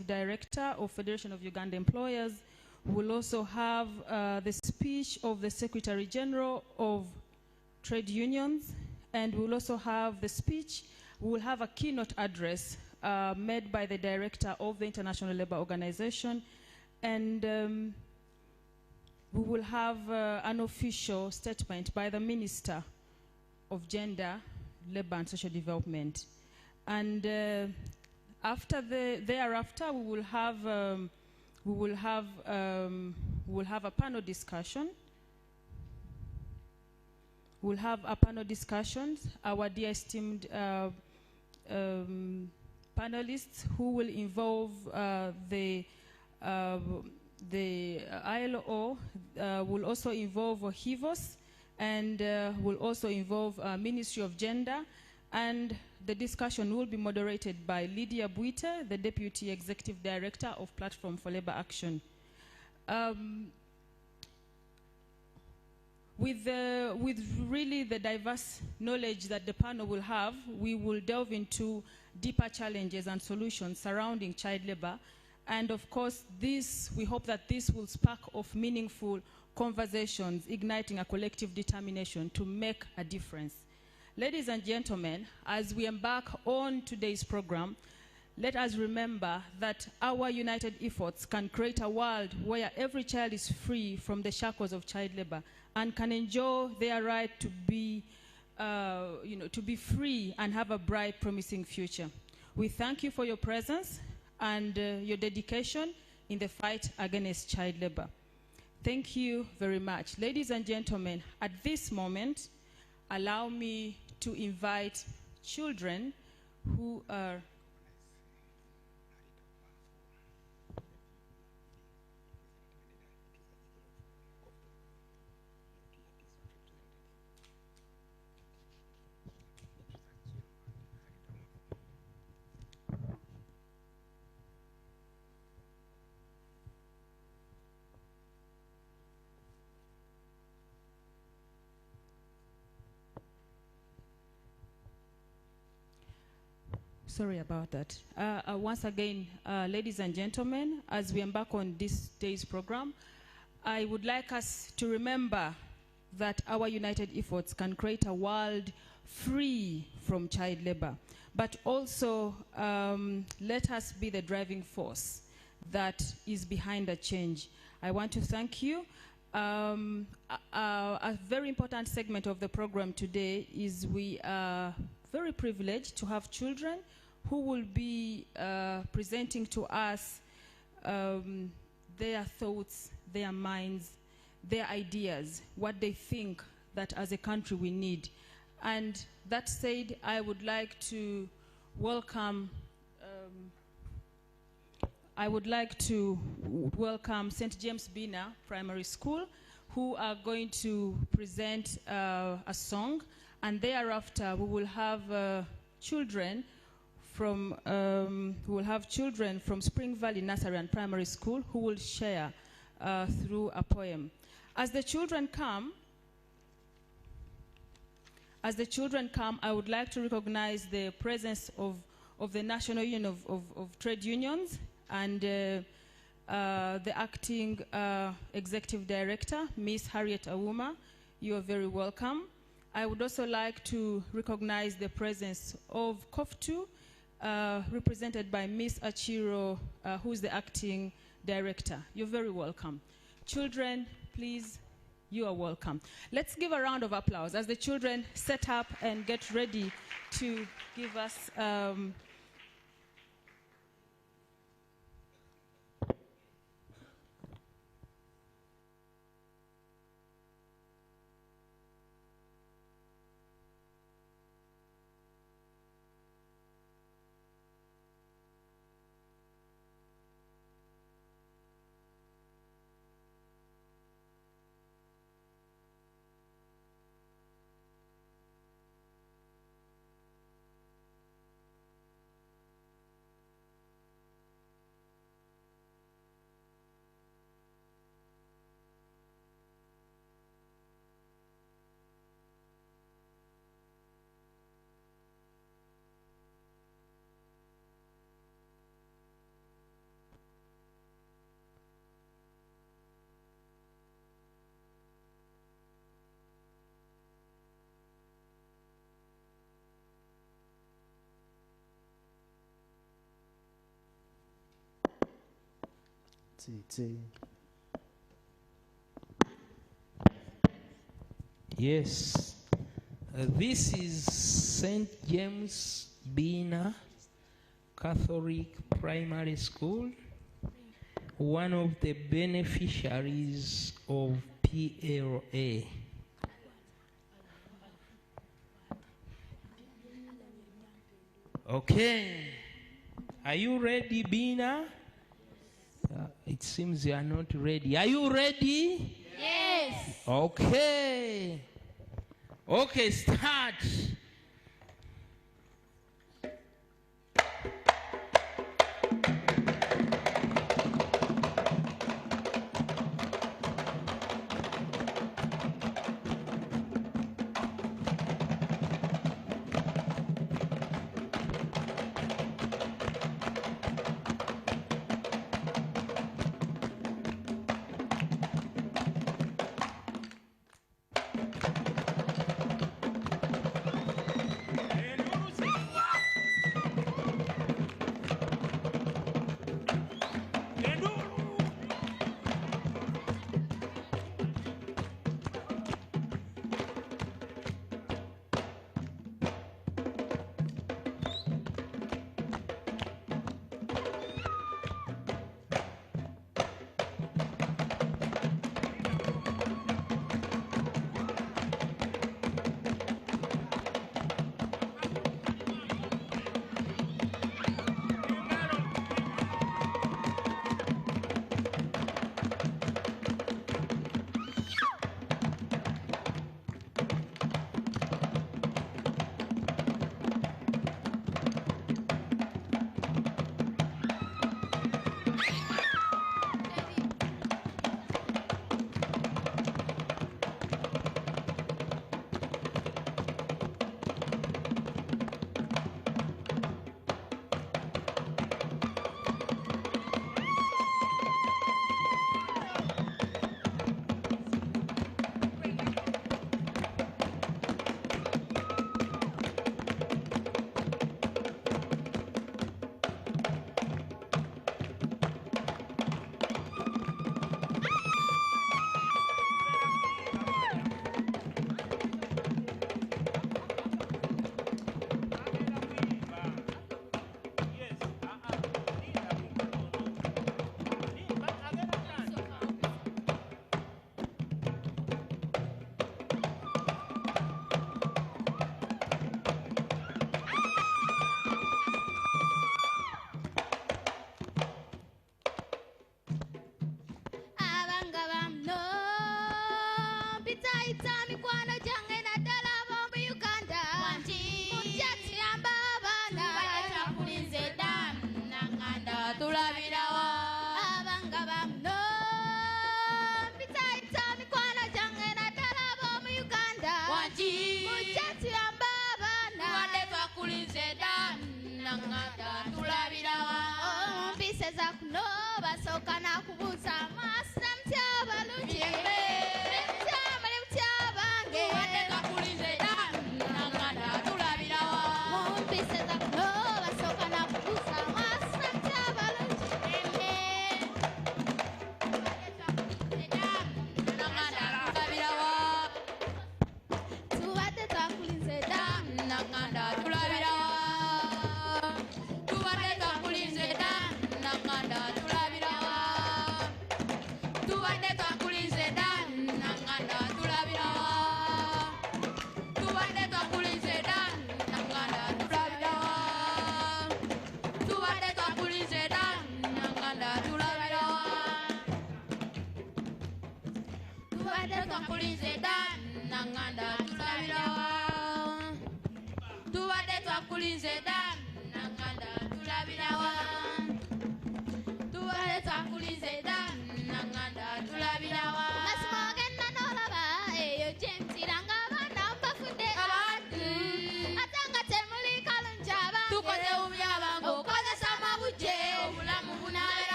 Director of Federation of Uganda Employers. We'll also have the speech of the Secretary General of Trade Unions, and we'll also have the speech. We'll have a keynote address made by the Director of the International Labour Organization, and we will have an official statement by the Minister of Gender, Labour and Social Development. And thereafter, we will have a panel discussion. We'll have a panel discussion. Our dear esteemed panelists, who will involve the ILO, will also involve HIVOS, and will also involve Ministry of Gender, and the discussion will be moderated by Lydia Buite, the Deputy Executive Director of Platform for Labour Action. With really the diverse knowledge that the panel will have, we will delve into deeper challenges and solutions surrounding child labour. And of course, we hope that this will spark off meaningful conversations, igniting a collective determination to make a difference. Ladies and gentlemen, as we embark on today's program, let us remember that our united efforts can create a world where every child is free from the shackles of child labor and can enjoy their right to be, to be free and have a bright, promising future. We thank you for your presence and your dedication in the fight against child labor. Thank you very much. Ladies and gentlemen, at this moment, allow me to invite children who are sorry about that. Once again, ladies and gentlemen, as we embark on this day's program, I would like us to remember that our united efforts can create a world free from child labor, but also let us be the driving force that is behind the change. I want to thank you. A very important segment of the program today is we are very privileged to have children who will be presenting to us their thoughts, their minds, their ideas, what they think that as a country we need. And that said, I would like to welcome St. James Bina Primary School, who are going to present a song, and thereafter we will have children from Spring Valley Nursery and Primary School who will share through a poem. As the children come, I would like to recognize the presence of the National Union of Trade Unions and the acting executive director, Ms. Harriet Awuma. You are very welcome. I would also like to recognize the presence of COF2, represented by Ms. Achiro, who is the acting director. You're very welcome. Children, please, you are welcome. Let's give a round of applause as the children set up and get ready to give us Yes. This is St. James Bina Catholic Primary School, one of the beneficiaries of PLA. Okay. Are you ready, Bina? It seems you are not ready. Are you ready? Yes. Okay. Okay, start.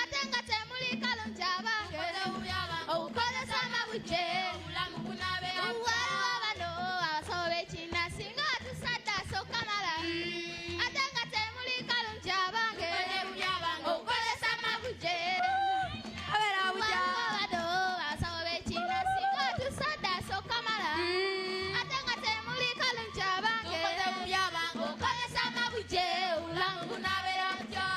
Atenga buje ulamu bunabera wano abasobe china singa tusada sokamala atanga temuli kalunja bange okolesa mabuje abera buja wano abasobe china singa tusada sokamala atanga temuli kalunja bange okolesa mabuje ulamu bunabera buja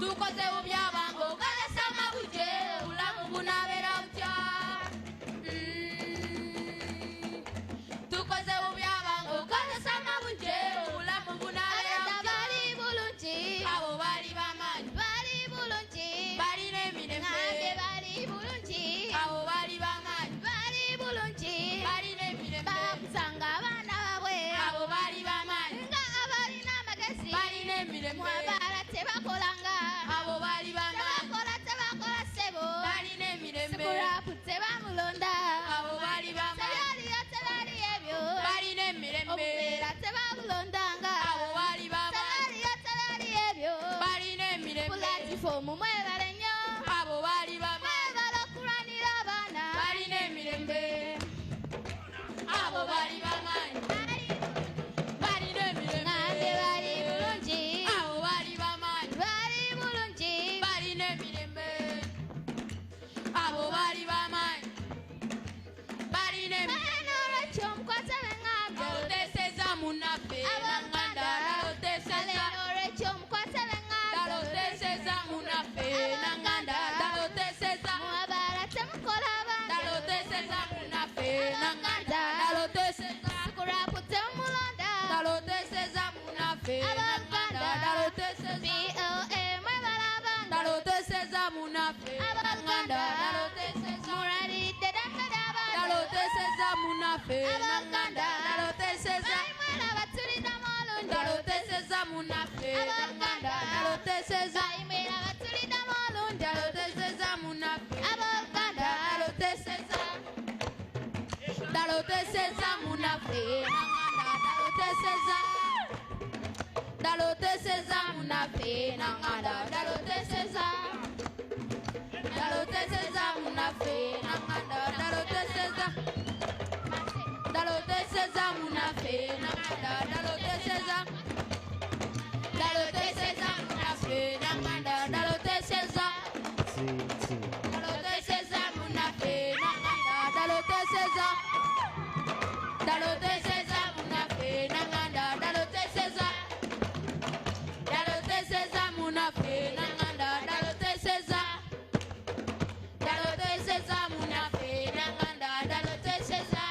tukoze ubyabango okolesa mabuje ulamu bunabera buja tukoze ubyabango okolesa mabuje ulamu bunabera buja bali bulungi abo bali bamanyi bali bulungi bali n'emirembe bali bulungi abo bali bamanyi bali bulungi bali n'emirembe bakusanga abaana babwe abo bali bamanyi nga abalina amagezi bali n'emirembe mwabala tebakolanga abo bali bamanyi tebakola sebo bali n'emirembe sikulapu tebamulonda abo bali bamanyi tebali ebyo bali n'emirembe obubeera tebamulondanga abo bali bamanyi tebali ebyo bali n'emirembe pulatifomu mwebale nnyo abo bali bamanyi mwebale okulwanira abaana bali n'emirembe abo bali bamanyi bali n'emirembe ngambe bali bulungi abo bali bamanyi bali bulungi bali n'emirembe abo bali bamanyi bali n'emirembe n'olwekyo omukwate b'eŋŋambe aloteseza munnaffe nanganda aloteseza n'olwekyo omukwate b'eŋŋambe aloteseza munnaffe nanganda aloteseza mwabala temukola bange aloteseza munnaffe nanganda aloteseza sikulapu temulonda aloteseza munnaffe nanganda aloteseza BOA mwebala bange aloteseza munnaffe nanganda aloteseza mulalidde ddembe ly'abantu aloteseza munnaffe nanganda aloteseza mwera batulida mulungi aloteseza munnaffe nanganda aloteseza mwera batulida mulungi aloteseza munnaffe abaganda aloteseza daloteseza munnaffe nanganda daloteseza daloteseza munnaffe nanganda daloteseza daloteseza munnaffe nanganda daloteseza daloteseza munnaffe nanganda daloteseza daloteseza munnaffe nanganda daloteseza daloteseza munnaffe nanganda daloteseza daloteseza munnaffe nanganda daloteseza daloteseza munnaffe nanganda daloteseza daloteseza munnaffe nanganda daloteseza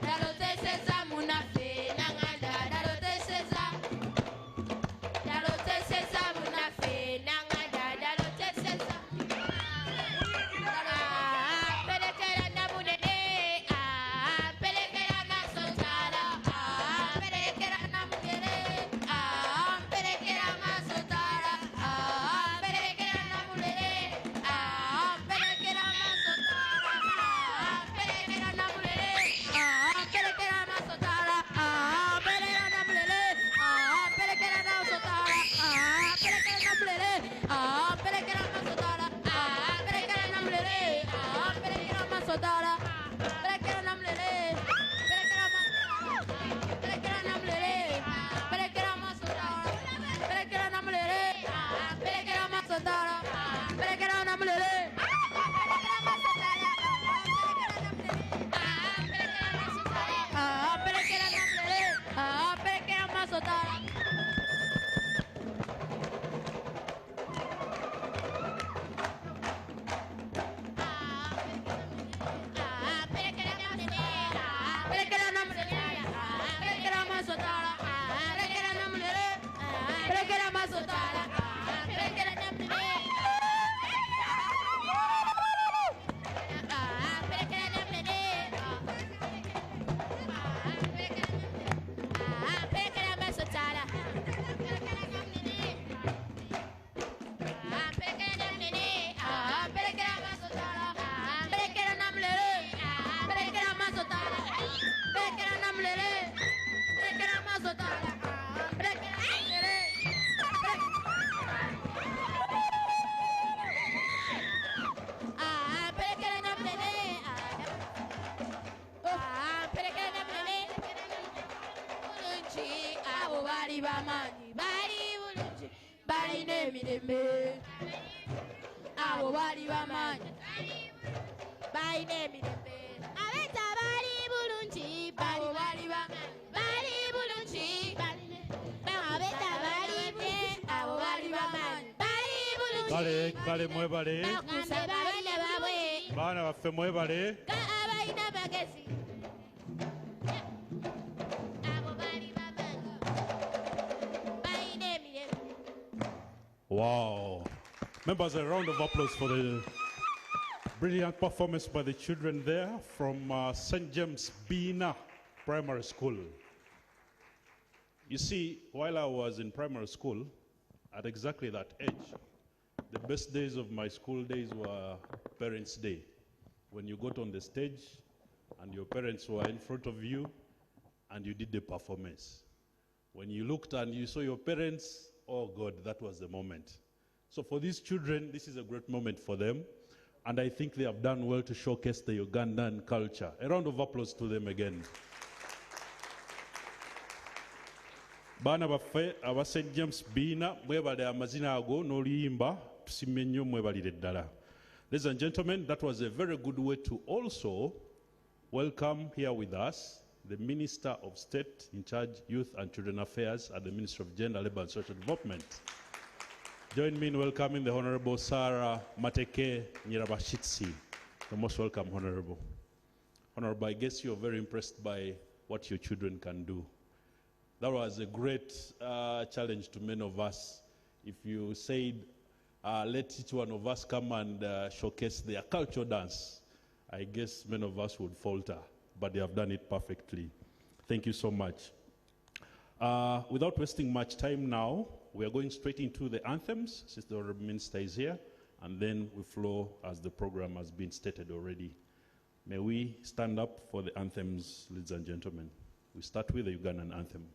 daloteseza munnaffe nanganda daloteseza daloteseza munnaffe nanganda daloteseza pelekera namunene pelekera masotala pelekera namugere pelekera masotala pelekera namulere pelekera masotala pelekera namulere pelekera masotala pelekera namulere pelekera masotala pelekera namulere pelekera masotala pelekera namulere pelekera masotala pelekera namulere pelekera namulere pelekera masotala pelekera namulere pelekera masotala pelekera namulere pelekera namulere pelekera masotala pelekera bamaanyi bali bulungi balina emirembe abo bali bamaanyi balina emirembe abeta bali bulungi abo bali bamaanyi bali bulungi abeta bali bulungi abo bali bamaanyi bali bulungi Kale mwebale bakusa balina babwe baana baffe mwebale abalina magezi abo bali bamaanyi balina emirembe. Wow. Members, a round of applause for the brilliant performance by the children there from St. James Bina Primary School. You see, while I was in primary school, at exactly that age, the best days of my school days were Parents' Day. When you got on the stage and your parents were in front of you and you did the performance. When you looked and you saw your parents, oh God, that was the moment. So for these children, this is a great moment for them. And I think they have done well to showcase the Ugandan culture. A round of applause to them again. Baana baffe aba St. James Bina mwebale amazina ago n'oluyimba tusiime nnyo mwebalire ddala. Ladies and gentlemen, that was a very good way to also welcome here with us the Minister of State in charge Youth and Children Affairs at the Ministry of Gender, Labour and Social Development. Join me in welcoming the Honorable Sarah Mateke Nyirabashitsi. You're most welcome, Honorable. Honorable, I guess you're very impressed by what your children can do. That was a great challenge to many of us. If you said, let each one of us come and showcase their cultural dance, I guess many of us would falter, but they have done it perfectly. Thank you so much. Without wasting much time now, we are going straight into the anthems, since the Honorable Minister is here, and then we flow as the program has been stated already. May we stand up for the anthems, ladies and gentlemen. We start with the Ugandan anthem.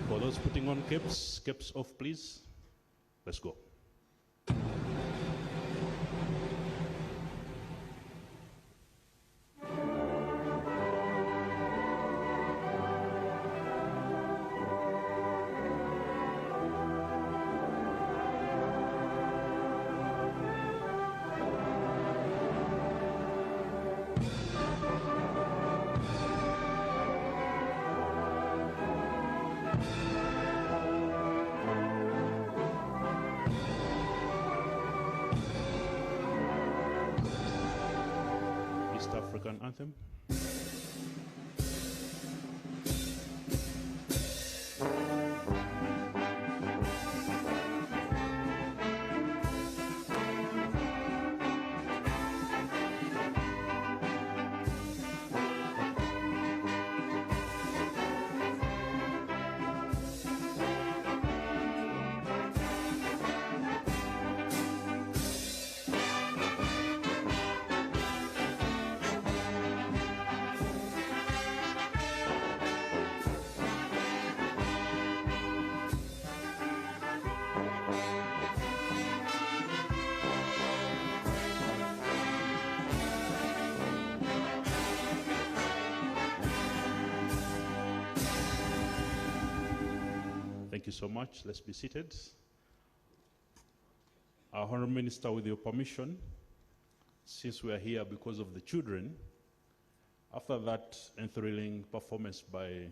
For those putting on caps, caps off, please. Let's go. East African anthem. Thank you so much. Let's be seated. Our Honourable Minister, with your permission, since we are here because of the children, after that enthralling performance by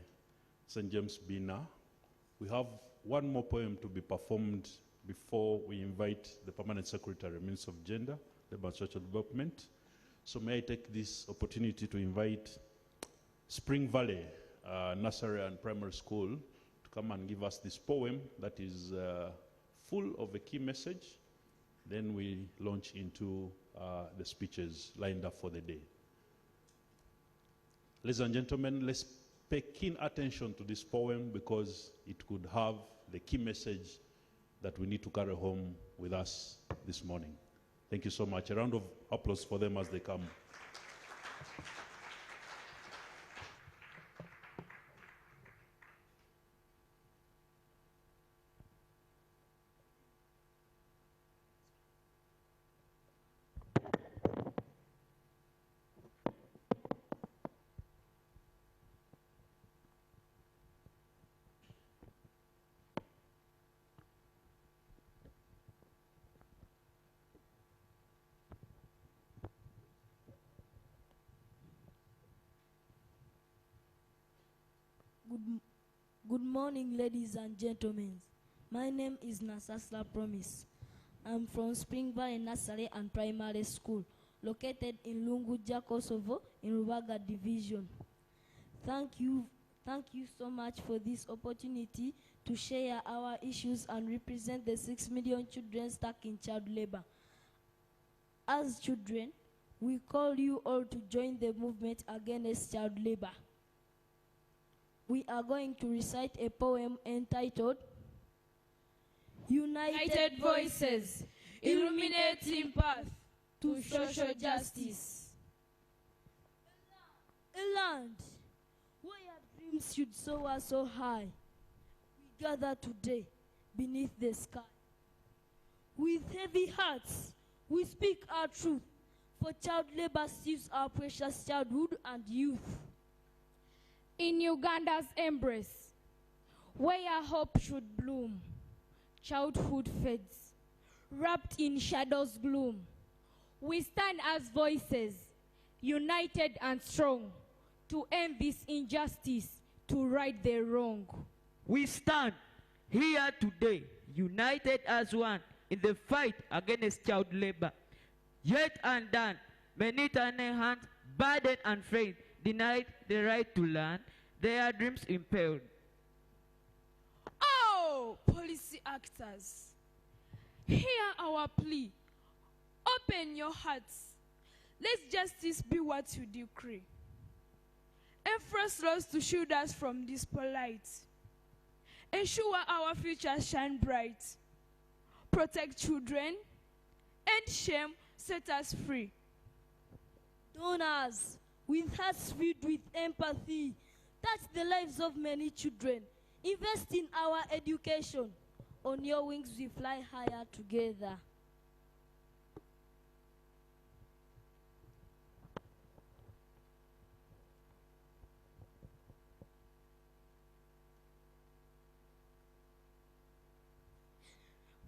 St. James Bina, we have one more poem to be performed before we invite the Permanent Secretary, Minister of Gender, Labour and Social Development. So may I take this opportunity to invite Spring Valley Nursery and Primary School to come and give us this poem that is full of a key message. Then we launch into the speeches lined up for the day. Ladies and gentlemen, let's pay keen attention to this poem because it could have the key message that we need to carry home with us this morning. Thank you so much. A round of applause for them as they come. Good morning, ladies and gentlemen. My name is Nasasla Promise. I'm from Spring Valley Nursery and Primary School, located in Lunguja, Kosovo, in Rubaga Division. Thank you so much for this opportunity to share our issues and represent the 6 million children stuck in child labor. As children, we call you all to join the movement against child labor. We are going to recite a poem entitled United Voices, Illuminating Path to Social Justice. A land where dreams should soar so high, we gather today beneath the sky. With heavy hearts, we speak our truth, for child labor steals our precious childhood and youth. In Uganda's embrace, where hope should bloom, childhood fades, wrapped in shadow's gloom. We stand as voices, united and strong, to end this injustice, to right the wrong. We stand here today, united as one, in the fight against child labor. Yet undone, many turning hands, burdened and framed, denied the right to learn, their dreams impaired. Oh, policy actors, hear our plea. Open your hearts. Let justice be what you decree. Enforce laws to shield us from this polite. Ensure our future shine bright. Protect children. End shame. Set us free. Donors, with hearts filled with empathy, touch the lives of many children. Invest in our education. On your wings we fly higher together.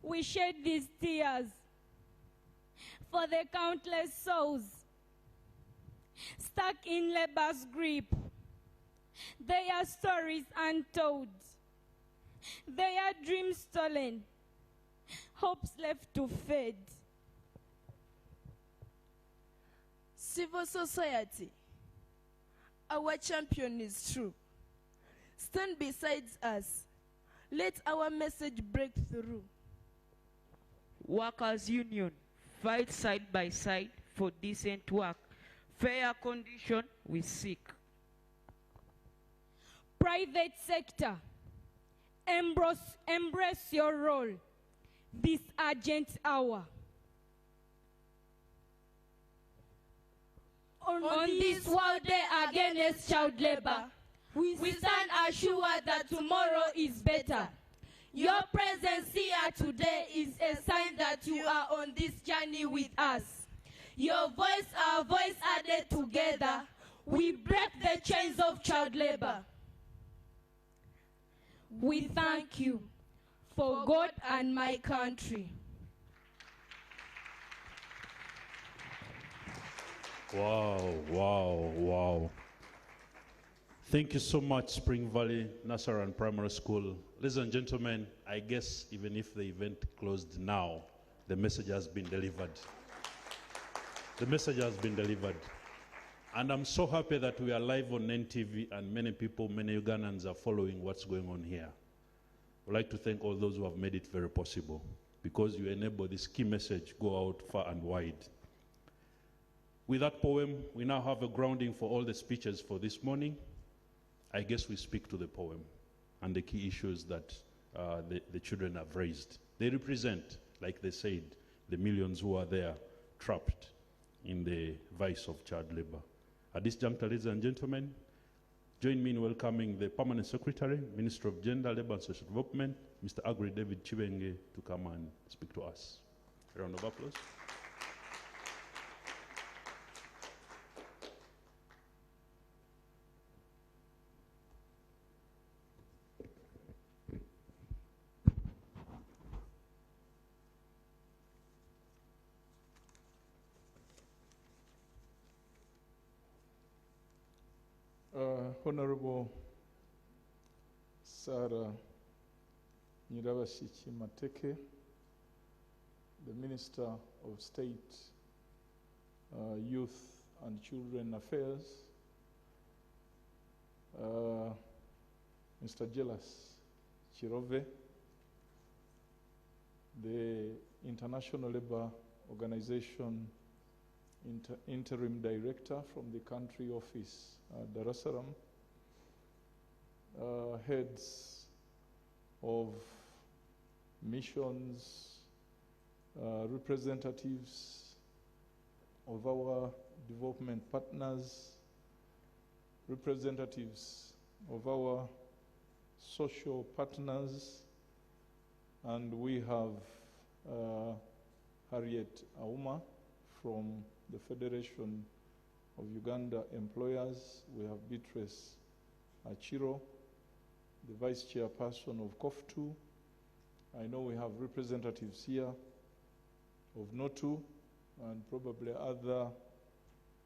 We shed these tears for the countless souls stuck in labor's grip, their stories untold, their dreams stolen, hopes left to fade. Civil society, our champion is true. Stand beside us. Let our message break through. Workers' union, fight side by side for decent work. Fair condition we seek. Private sector, embrace your role this urgent hour. On this World Day against child labor, we stand assured that tomorrow is better. Your presence here today is a sign that you are on this journey with us. Your voice, our voice added together, we break the chains of child labor. We thank you for God and my country. Wow, wow, wow. Thank you so much, Spring Valley Nursery and Primary School. Ladies and gentlemen, I guess even if the event closed now, the message has been delivered. The message has been delivered. And I'm so happy that we are live on NTV and many people, many Ugandans are following what's going on here. I'd like to thank all those who have made it very possible because you enable this key message go out far and wide. With that poem, we now have a grounding for all the speeches for this morning. I guess we speak to the poem and the key issues that the children have raised. They represent, like they said, the millions who are there trapped in the vice of child labor. At this juncture, ladies and gentlemen, join me in welcoming the Permanent Secretary, Minister of Gender, Labor and Social Development, Mr. Agri David Chibenge, to come and speak to us. A round of applause. Honorable Sarah Nyirabashiki Mateke, the Minister of State, Youth and Children Affairs, Mr. Jelas Chirove, the International Labour Organization Interim Director from the country office, Dar es Salaam, heads of missions, representatives of our development partners, representatives of our social partners, and we have Harriet Auma from the Federation of Uganda Employers. We have Beatrice Achiro, the Vice Chairperson of COF2. I know we have representatives here of NOTU and probably other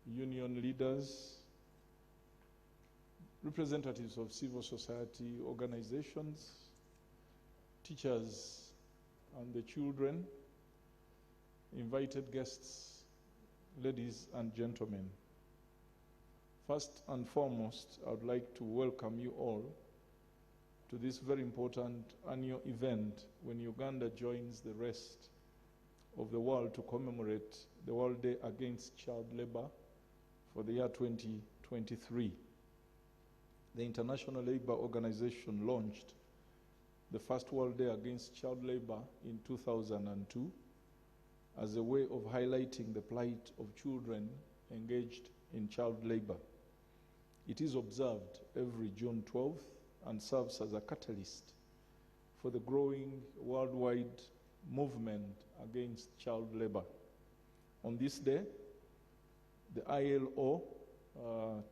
union leaders, representatives of civil society organizations, teachers and the children, invited guests, ladies and gentlemen. First and foremost, I would like to welcome you all to this very important annual event when Uganda joins the rest of the world to commemorate the World Day Against Child Labor for the year 2023. The International Labour Organization launched the first World Day Against Child Labor in 2002 as a way of highlighting the plight of children engaged in child labor. It is observed every June 12th and serves as a catalyst for the growing worldwide movement against child labor. On this day, the ILO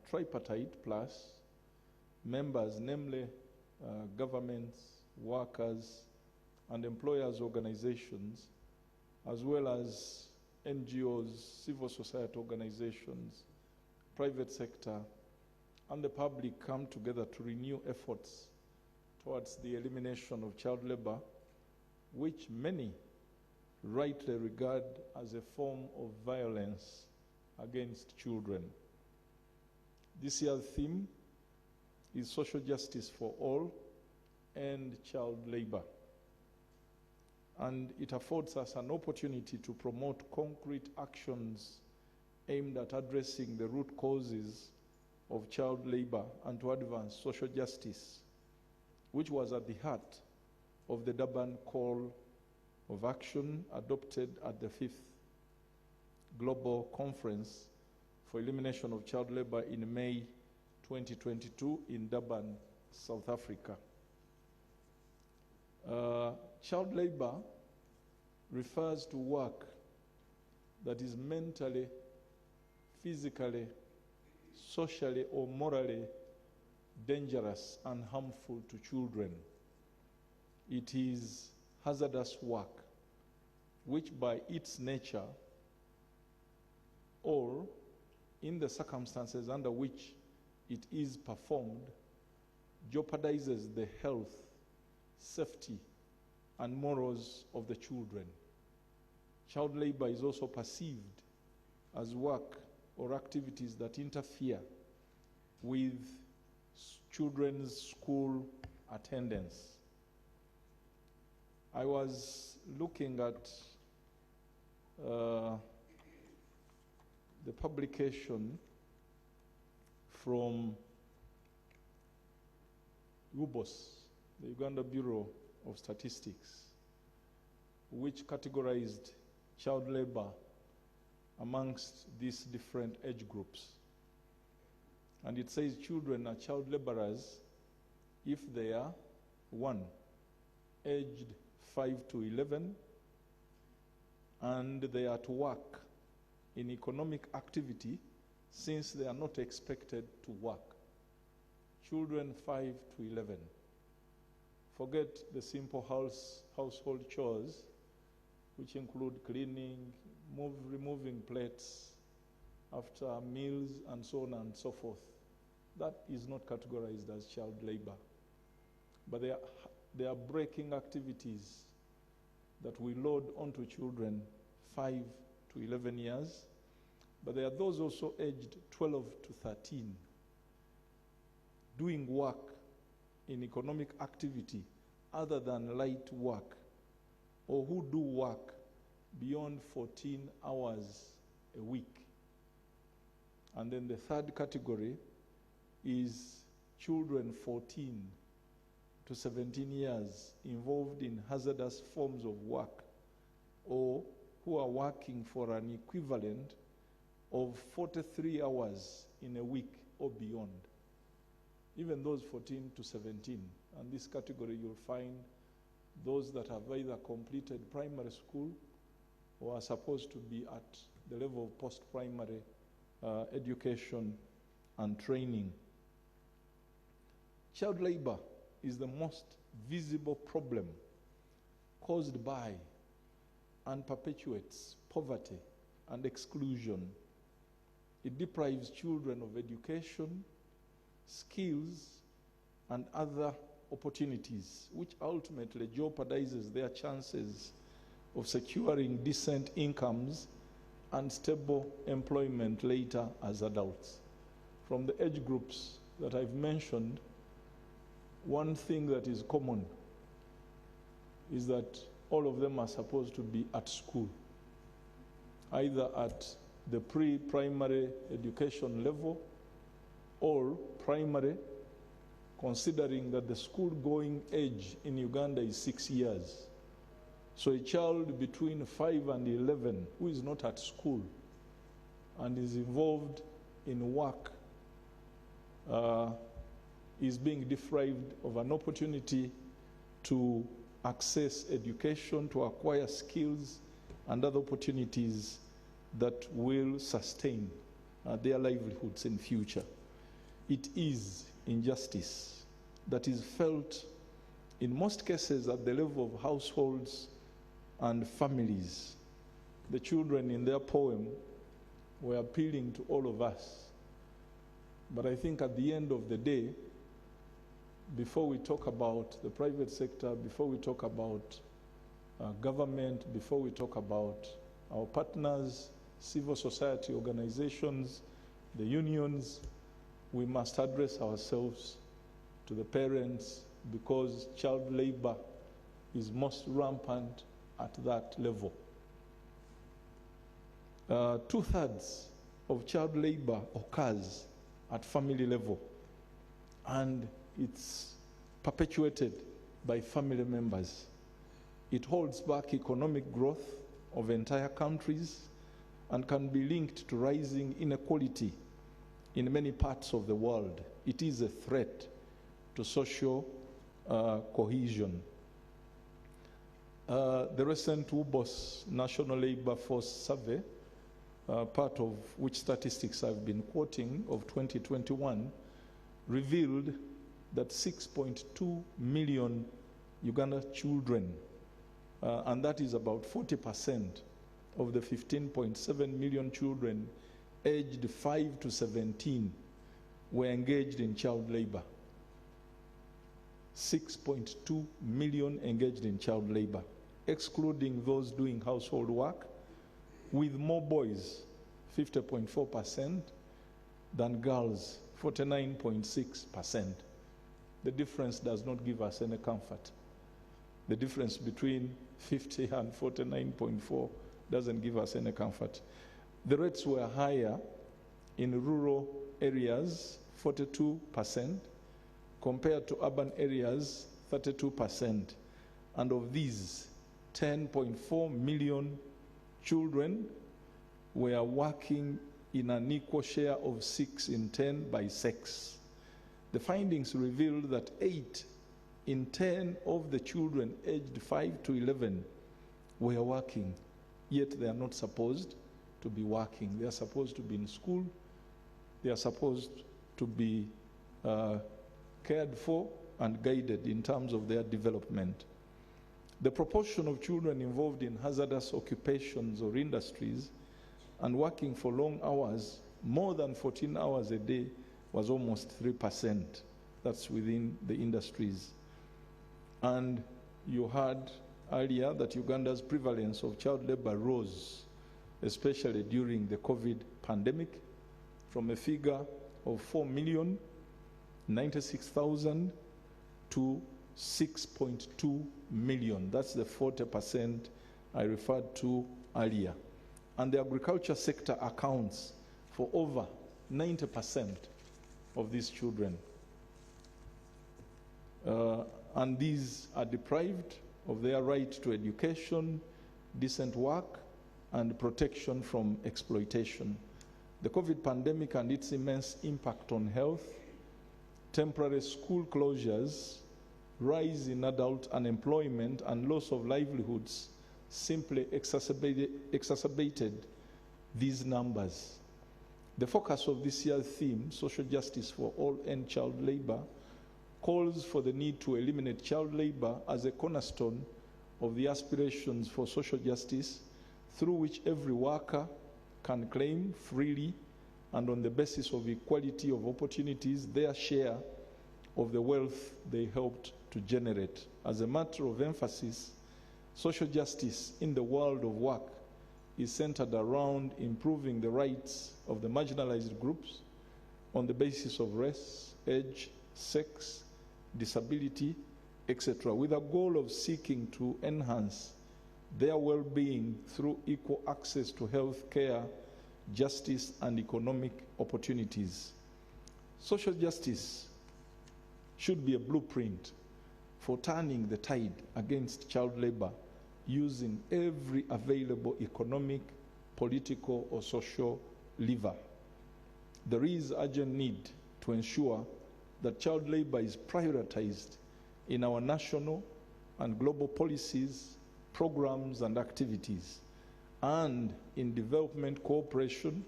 tripartite plus members, namely governments, workers, and employers' organizations, as well as NGOs, civil society organizations, private sector, and the public come together to renew efforts towards the elimination of child labor, which many rightly regard as a form of violence against children. This year's theme is social justice for all and child labor. And it affords us an opportunity to promote concrete actions aimed at addressing the root causes of child labor and to advance social justice, which was at the heart of the Durban Call of Action adopted at the 5th Global Conference for Elimination of Child Labor in May 2022 in Durban, South Africa. Child labor refers to work that is mentally, physically, socially, or morally dangerous and harmful to children. It is hazardous work, which by its nature, or in the circumstances under which it is performed, jeopardizes the health, safety, and morals of the children. Child labor is also perceived as work or activities that interfere with children's school attendance. I was looking at the publication from UBOS, the Uganda Bureau of Statistics, which categorized child labor amongst these different age groups. And it says children are child laborers if they are 1, aged 5 to 11, and they are to work in economic activity since they are not expected to work. Children 5 to 11. Forget the simple household chores, which include cleaning, removing plates after meals, and so on and so forth. That is not categorized as child labor. but they are breaking activities that we load onto children 5 to 11 years, but there are those also aged 12 to 13 doing work in economic activity other than light work, or who do work beyond 14 hours a week. And then the third category is children 14 to 17 years involved in hazardous forms of work, or who are working for an equivalent of 43 hours in a week or beyond. Even those 14 to 17. And this category, you'll find those that have either completed primary school or are supposed to be at the level of post-primary education and training. Child labor is the most visible problem caused by and perpetuates poverty and exclusion. It deprives children of education, skills, and other opportunities, which ultimately jeopardizes their chances of securing decent incomes and stable employment later as adults. From the age groups that I've mentioned, one thing that is common is that all of them are supposed to be at school, either at the pre-primary education level or primary, considering that the school-going age in Uganda is 6 years. So a child between 5 and 11 who is not at school and is involved in work is being deprived of an opportunity to access education, to acquire skills and other opportunities that will sustain their livelihoods in future. It is injustice that is felt in most cases at the level of households and families. The children in their poem were appealing to all of us. But I think at the end of the day, before we talk about the private sector, before we talk about government, before we talk about our partners, civil society organizations, the unions, we must address ourselves to the parents, because child labor is most rampant at that level. 2/3 of child labor occurs at family level, and it's perpetuated by family members. It holds back economic growth of entire countries and can be linked to rising inequality in many parts of the world. It is a threat to social cohesion. The recent UBOS National Labor Force Survey, part of which statistics I've been quoting, of 2021, revealed that 6.2 million Uganda children, and that is about 40% of the 15.7 million children aged 5 to 17, were engaged in child labor. 6.2 million engaged in child labor, excluding those doing household work, with more boys, 50.4%, than girls, 49.6%. The difference does not give us any comfort. The difference between 50 and 49.4 doesn't give us any comfort. The rates were higher in rural areas, 42%, compared to urban areas, 32%. And of these, 10.4 million children were working in an equal share of 6 in 10 by sex. The findings revealed that 8 in 10 of the children aged 5 to 11 were working, yet they are not supposed to be working. They are supposed to be in school. They are supposed to be cared for and guided in terms of their development. The proportion of children involved in hazardous occupations or industries and working for long hours, more than 14 hours a day, was almost 3%. That's within the industries. And you heard earlier that Uganda's prevalence of child labor rose, especially during the COVID pandemic, from a figure of 4,096,000 to 6.2 million. That's the 40% I referred to earlier. And the agriculture sector accounts for over 90% of these children. And these are deprived of their right to education, decent work, and protection from exploitation. The COVID pandemic and its immense impact on health, temporary school closures, rise in adult unemployment, and loss of livelihoods simply exacerbated these numbers. The focus of this year's theme, Social Justice for All End Child Labor, calls for the need to eliminate child labor as a cornerstone of the aspirations for social justice, through which every worker can claim freely and on the basis of equality of opportunities their share of the wealth they helped to generate. As a matter of emphasis, social justice in the world of work is centered around improving the rights of the marginalized groups on the basis of race, age, sex, disability, etc., with a goal of seeking to enhance their well-being through equal access to health care, justice, and economic opportunities. Social justice should be a blueprint for turning the tide against child labor using every available economic, political, or social lever. There is urgent need to ensure that child labor is prioritized in our national and global policies, programs, and activities, and in development cooperation,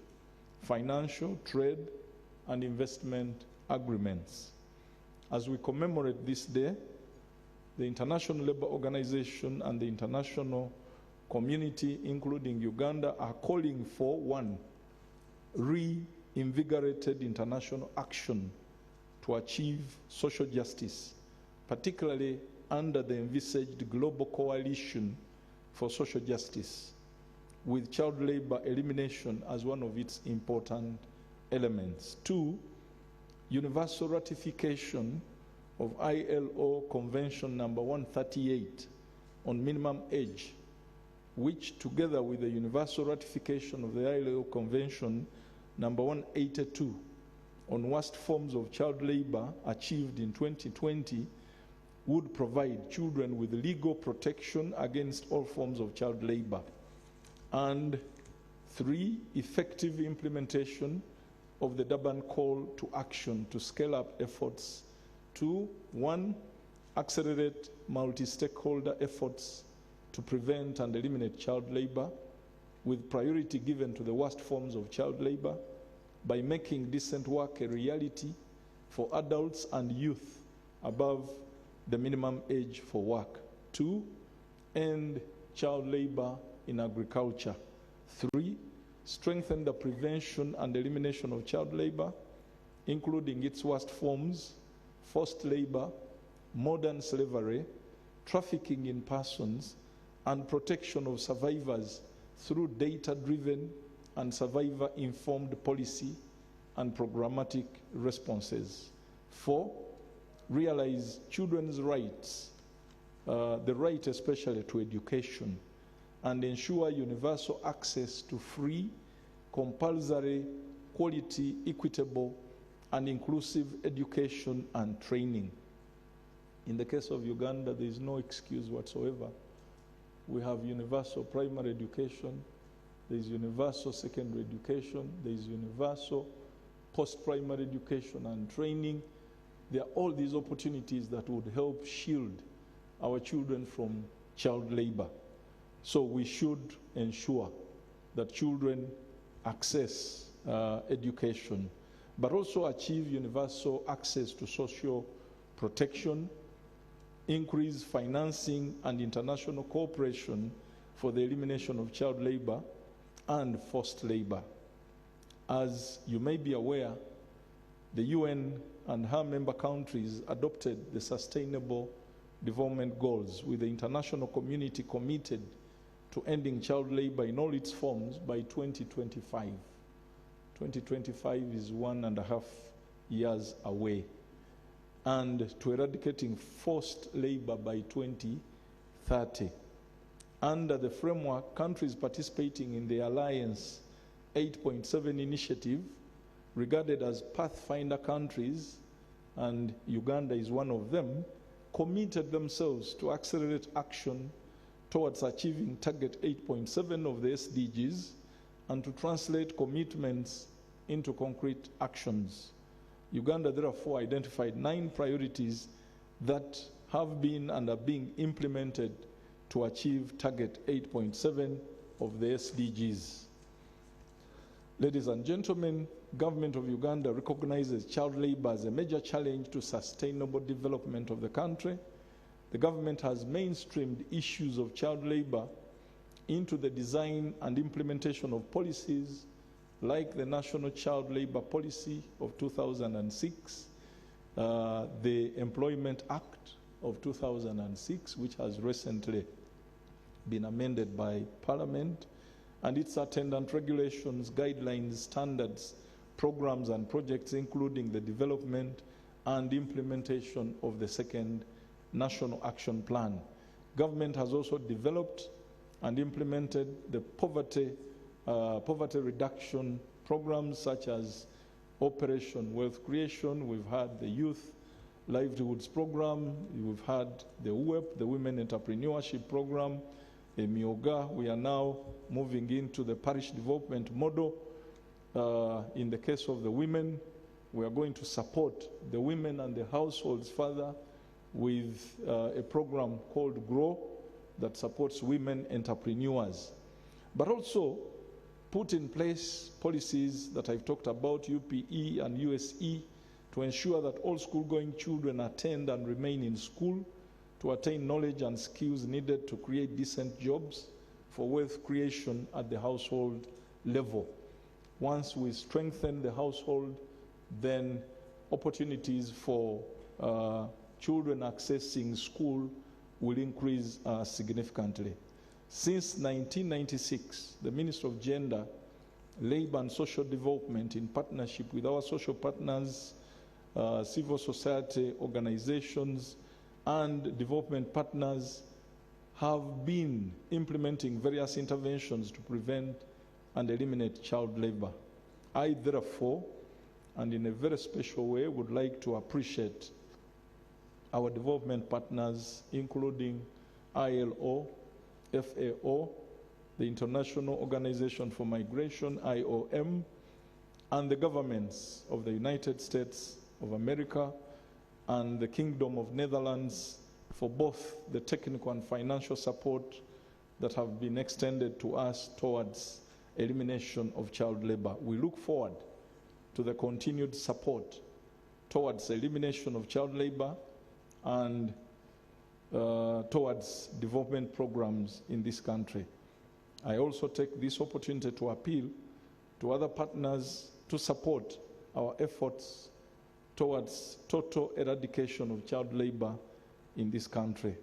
financial, trade, and investment agreements. As we commemorate this day, the International Labour Organization and the international community, including Uganda, are calling for, one, reinvigorated international action to achieve social justice, particularly under the envisaged Global Coalition for Social Justice, with child labor elimination as one of its important elements. Two, universal ratification of ILO Convention number 138 on minimum age, which together with the universal ratification of the ILO Convention number 182 on worst forms of child labor achieved in 2020, would provide children with legal protection against all forms of child labor. And three, effective implementation of the Durban Call to Action to scale up efforts to, one, accelerate multi-stakeholder efforts to prevent and eliminate child labor, with priority given to the worst forms of child labor, by making decent work a reality for adults and youth above the minimum age for work. Two, end child labor in agriculture. Three, strengthen the prevention and elimination of child labor, including its worst forms, forced labor, modern slavery, trafficking in persons, and protection of survivors through data-driven and survivor-informed policy and programmatic responses. Four, realize children's rights, the right especially to education, and ensure universal access to free, compulsory, quality, equitable, and inclusive education and training. In the case of Uganda, there is no excuse whatsoever. We have universal primary education, there is universal secondary education, there is universal post-primary education and training. There are all these opportunities that would help shield our children from child labor. So we should ensure that children access education, but also achieve universal access to social protection, increase financing and international cooperation for the elimination of child labor and forced labor. As you may be aware, the UN and her member countries adopted the Sustainable Development Goals, with the international community committed to ending child labor in all its forms by 2025. 2025 is 1.5 years away. And to eradicating forced labor by 2030. Under the framework, countries participating in the Alliance 8.7 initiative, regarded as Pathfinder countries, and Uganda is one of them, committed themselves to accelerate action towards achieving target 8.7 of the SDGs and to translate commitments into concrete actions. Uganda therefore identified 9 priorities that have been and are being implemented to achieve target 8.7 of the SDGs. Ladies and gentlemen, government of Uganda recognizes child labor as a major challenge to sustainable development of the country. The government has mainstreamed issues of child labor into the design and implementation of policies like the National Child Labor Policy of 2006, the Employment Act of 2006, which has recently been amended by Parliament, and its attendant regulations, guidelines, standards, programs and projects, including the development and implementation of the second National Action Plan. Government has also developed and implemented the poverty reduction programs such as Operation Wealth Creation. We've had the Youth Livelihoods Program. We've had the WEP, the Women Entrepreneurship Program, the Myoga. We are now moving into the parish development model. In the case of the women, we are going to support the women and the households further with a program called GROW that supports women entrepreneurs. But also put in place policies that I've talked about, UPE and USE, to ensure that all school-going children attend and remain in school to attain knowledge and skills needed to create decent jobs for wealth creation at the household level. Once we strengthen the household, then opportunities for children accessing school will increase significantly. Since 1996, the Ministry of Gender, Labor and Social Development, in partnership with our social partners, civil society organizations, and development partners, have been implementing various interventions to prevent and eliminate child labor. I, therefore, and in a very special way, would like to appreciate our development partners, including ILO, FAO, the International Organization for Migration, IOM, and the governments of the United States of America and the Kingdom of Netherlands for both the technical and financial support that have been extended to us towards elimination of child labor. We look forward to the continued support towards elimination of child labor and towards development programs in this country. I also take this opportunity to appeal to other partners to support our efforts towards total eradication of child labor in this country.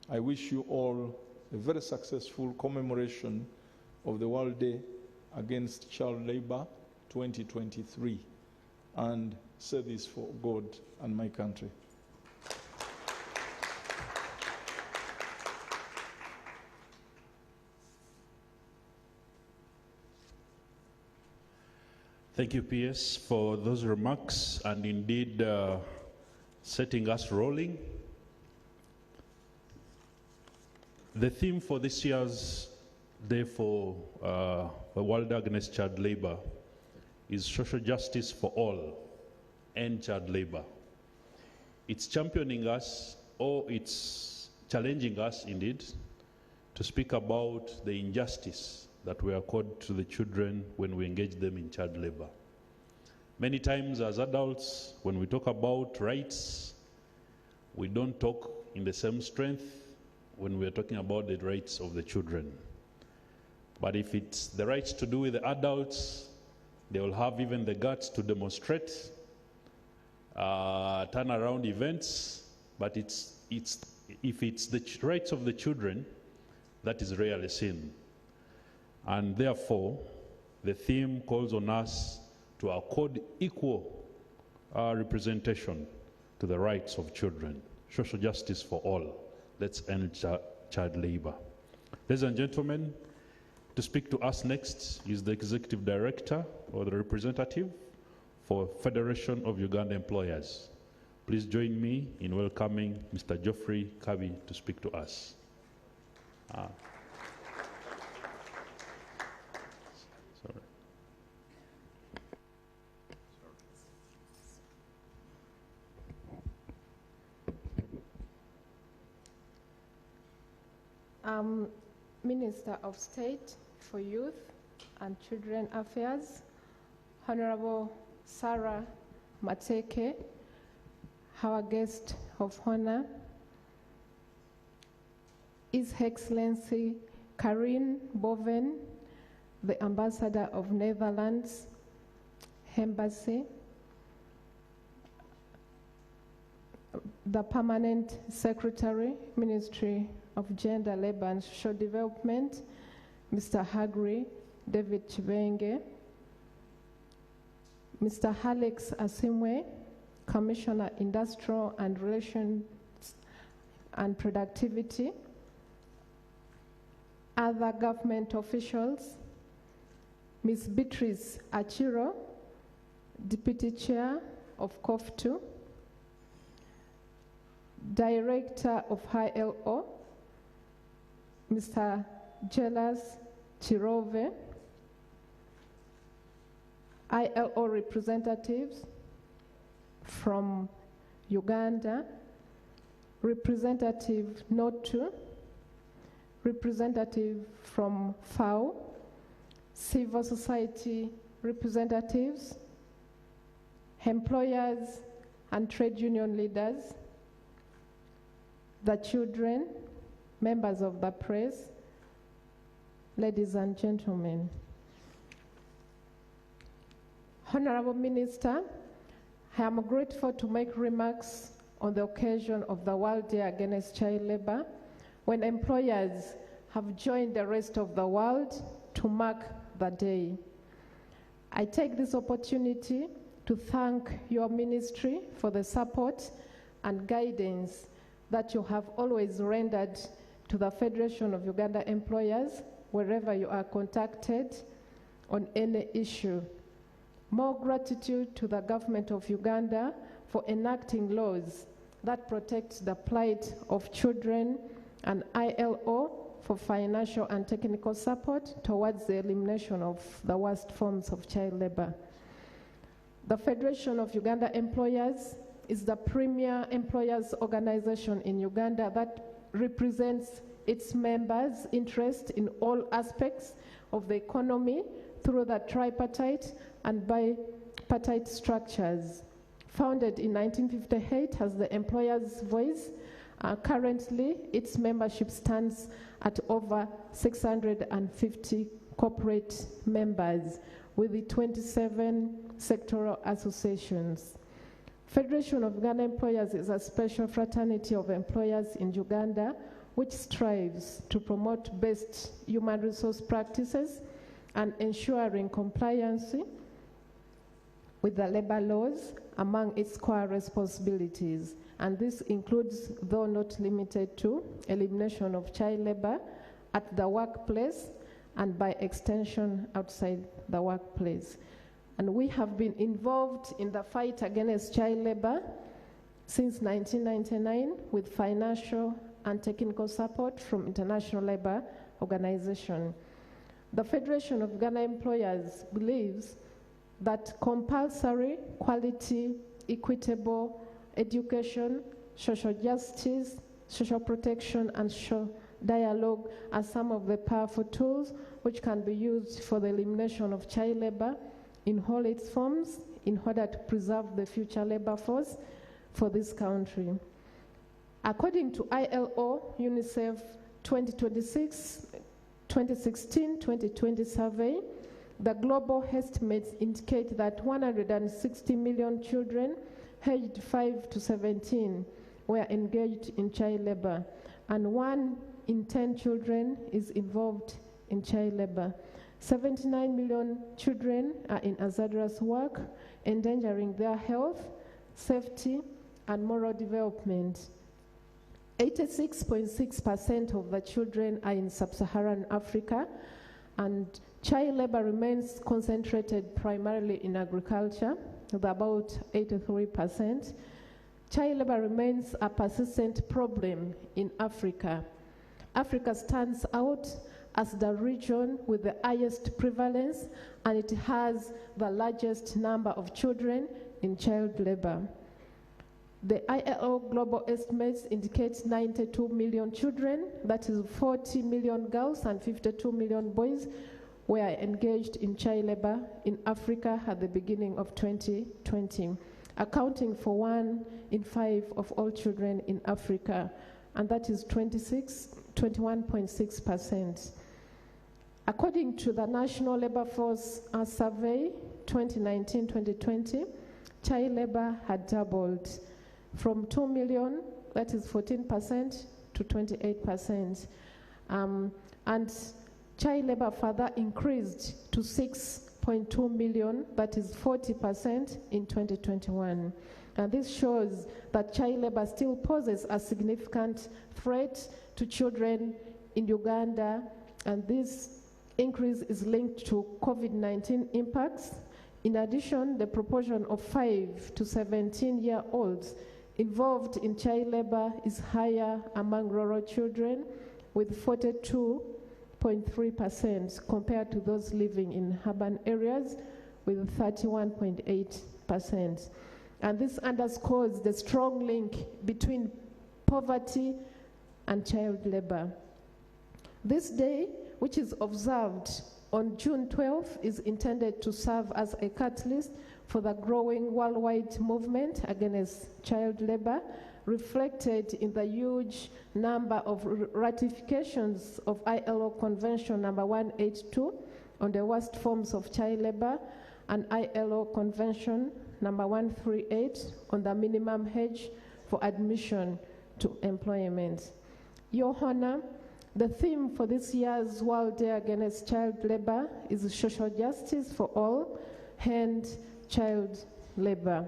I wish you all a very successful commemoration of the World Day Against Child Labor 2023, and say this for God and my country. Thank you, PS, for those remarks and indeed setting us rolling. The theme for this year's Day for the World Against Child Labor is social justice for all and child labor. It's championing us, or it's challenging us indeed, to speak about the injustice that we accord to the children when we engage them in child labor. Many times as adults, when we talk about rights, we don't talk in the same strength when we're talking about the rights of the children. But if it's the rights to do with the adults, they will have even the guts to demonstrate, turn around events, but it's if it's the rights of the children, that is rarely seen. And therefore, the theme calls on us to accord equal representation to the rights of children. Social justice for all. Let's end child labor. Ladies and gentlemen, to speak to us next is the Executive Director or the representative for Federation of Uganda Employers. Please join me in welcoming Mr. Geoffrey Kabi to speak to us. Minister of State for Youth and Children Affairs, Honorable Sarah Mateke, our guest of honor, His Excellency Karin Boven, the Ambassador of Netherlands Embassy, the Permanent Secretary, Ministry of Gender, Labor and Social Development, Mr. Hagri David Chibenge, Mr. Alex Asimwe, Commissioner Industrial and Relations and Productivity, other government officials, Ms. Beatrice Achiro, Deputy Chair of COF2, Director of ILO, Mr. Jelas Chirove, ILO representatives from Uganda, Representative Notu, representative from FAO, civil society representatives, employers and trade union leaders, the children, members of the press, ladies and gentlemen. Honorable Minister, I am grateful to make remarks on the occasion of the World Day Against Child Labor, when employers have joined the rest of the world to mark the day. I take this opportunity to thank your ministry for the support and guidance that you have always rendered to the Federation of Uganda Employers wherever you are contacted on any issue. More gratitude to the government of Uganda for enacting laws that protect the plight of children, and ILO for financial and technical support towards the elimination of the worst forms of child labor. The Federation of Uganda Employers is the premier employers organization in Uganda that represents its members' interest in all aspects of the economy through the tripartite and bipartite structures. Founded in 1958 as the employer's voice, currently its membership stands at over 650 corporate members with the 27 sectoral associations. Federation of Uganda Employers is a special fraternity of employers in Uganda which strives to promote best human resource practices and ensuring compliance with the labor laws among its core responsibilities. And this includes, though not limited to, elimination of child labor at the workplace and by extension outside the workplace. And we have been involved in the fight against child labor since 1999 with financial and technical support from International Labour Organization. The Federation of Uganda Employers believes that compulsory, quality, equitable education, social justice, social protection, and social dialogue are some of the powerful tools which can be used for the elimination of child labor in all its forms in order to preserve the future labor force for this country. According to ILO UNICEF 2016-2020 survey, the global estimates indicate that 160 million children aged 5 to 17 were engaged in child labor, and 1 in 10 children is involved in child labor. 79 million children are in hazardous work, endangering their health, safety, and moral development. 86.6% of the children are in sub-Saharan Africa, and child labor remains concentrated primarily in agriculture, with about 83%. Child labor remains a persistent problem in Africa. Africa stands out as the region with the highest prevalence, and it has the largest number of children in child labor. The ILO global estimates indicate 92 million children, that is 40 million girls and 52 million boys, were engaged in child labor in Africa at the beginning of 2020, accounting for 1 in 5 of all children in Africa, and that is 21.6%. According to the National Labor Force Survey 2019-2020, child labor had doubled from 2 million, that is 14%, to 28%. And child labor further increased to 6.2 million, that is 40% in 2021. And this shows that child labor still poses a significant threat to children in Uganda, and this increase is linked to COVID-19 impacts. In addition, the proportion of 5 to 17-year-olds involved in child labor is higher among rural children, with 42.3% compared to those living in urban areas, with 31.8%. And this underscores the strong link between poverty and child labor. This day, which is observed on June 12th, is intended to serve as a catalyst for the growing worldwide movement against child labor, reflected in the huge number of ratifications of ILO Convention number 182 on the worst forms of child labor and ILO Convention number 138 on the minimum age for admission to employment. Your Honor, the theme for this year's World Day Against Child Labor is social justice for all and child labor.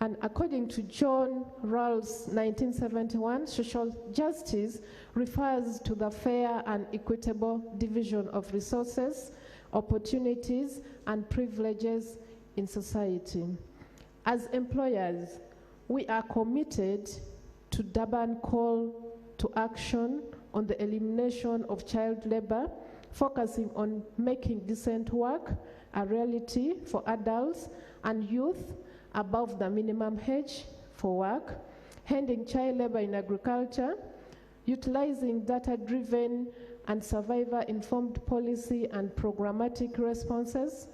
And according to John Rawls' 1971, social justice refers to the fair and equitable division of resources, opportunities, and privileges in society. As employers, we are committed to Durban Call to Action on the elimination of child labor, focusing on making decent work a reality for adults and youth above the minimum age for work, ending child labor in agriculture, utilizing data-driven and survivor-informed policy and programmatic responses,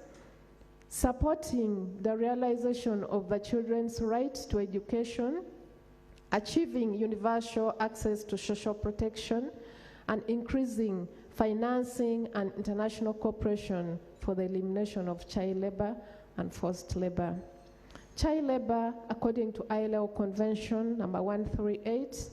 supporting the realization of the children's right to education, achieving universal access to social protection, and increasing financing and international cooperation for the elimination of child labor and forced labor. Child labor, according to ILO Convention number 138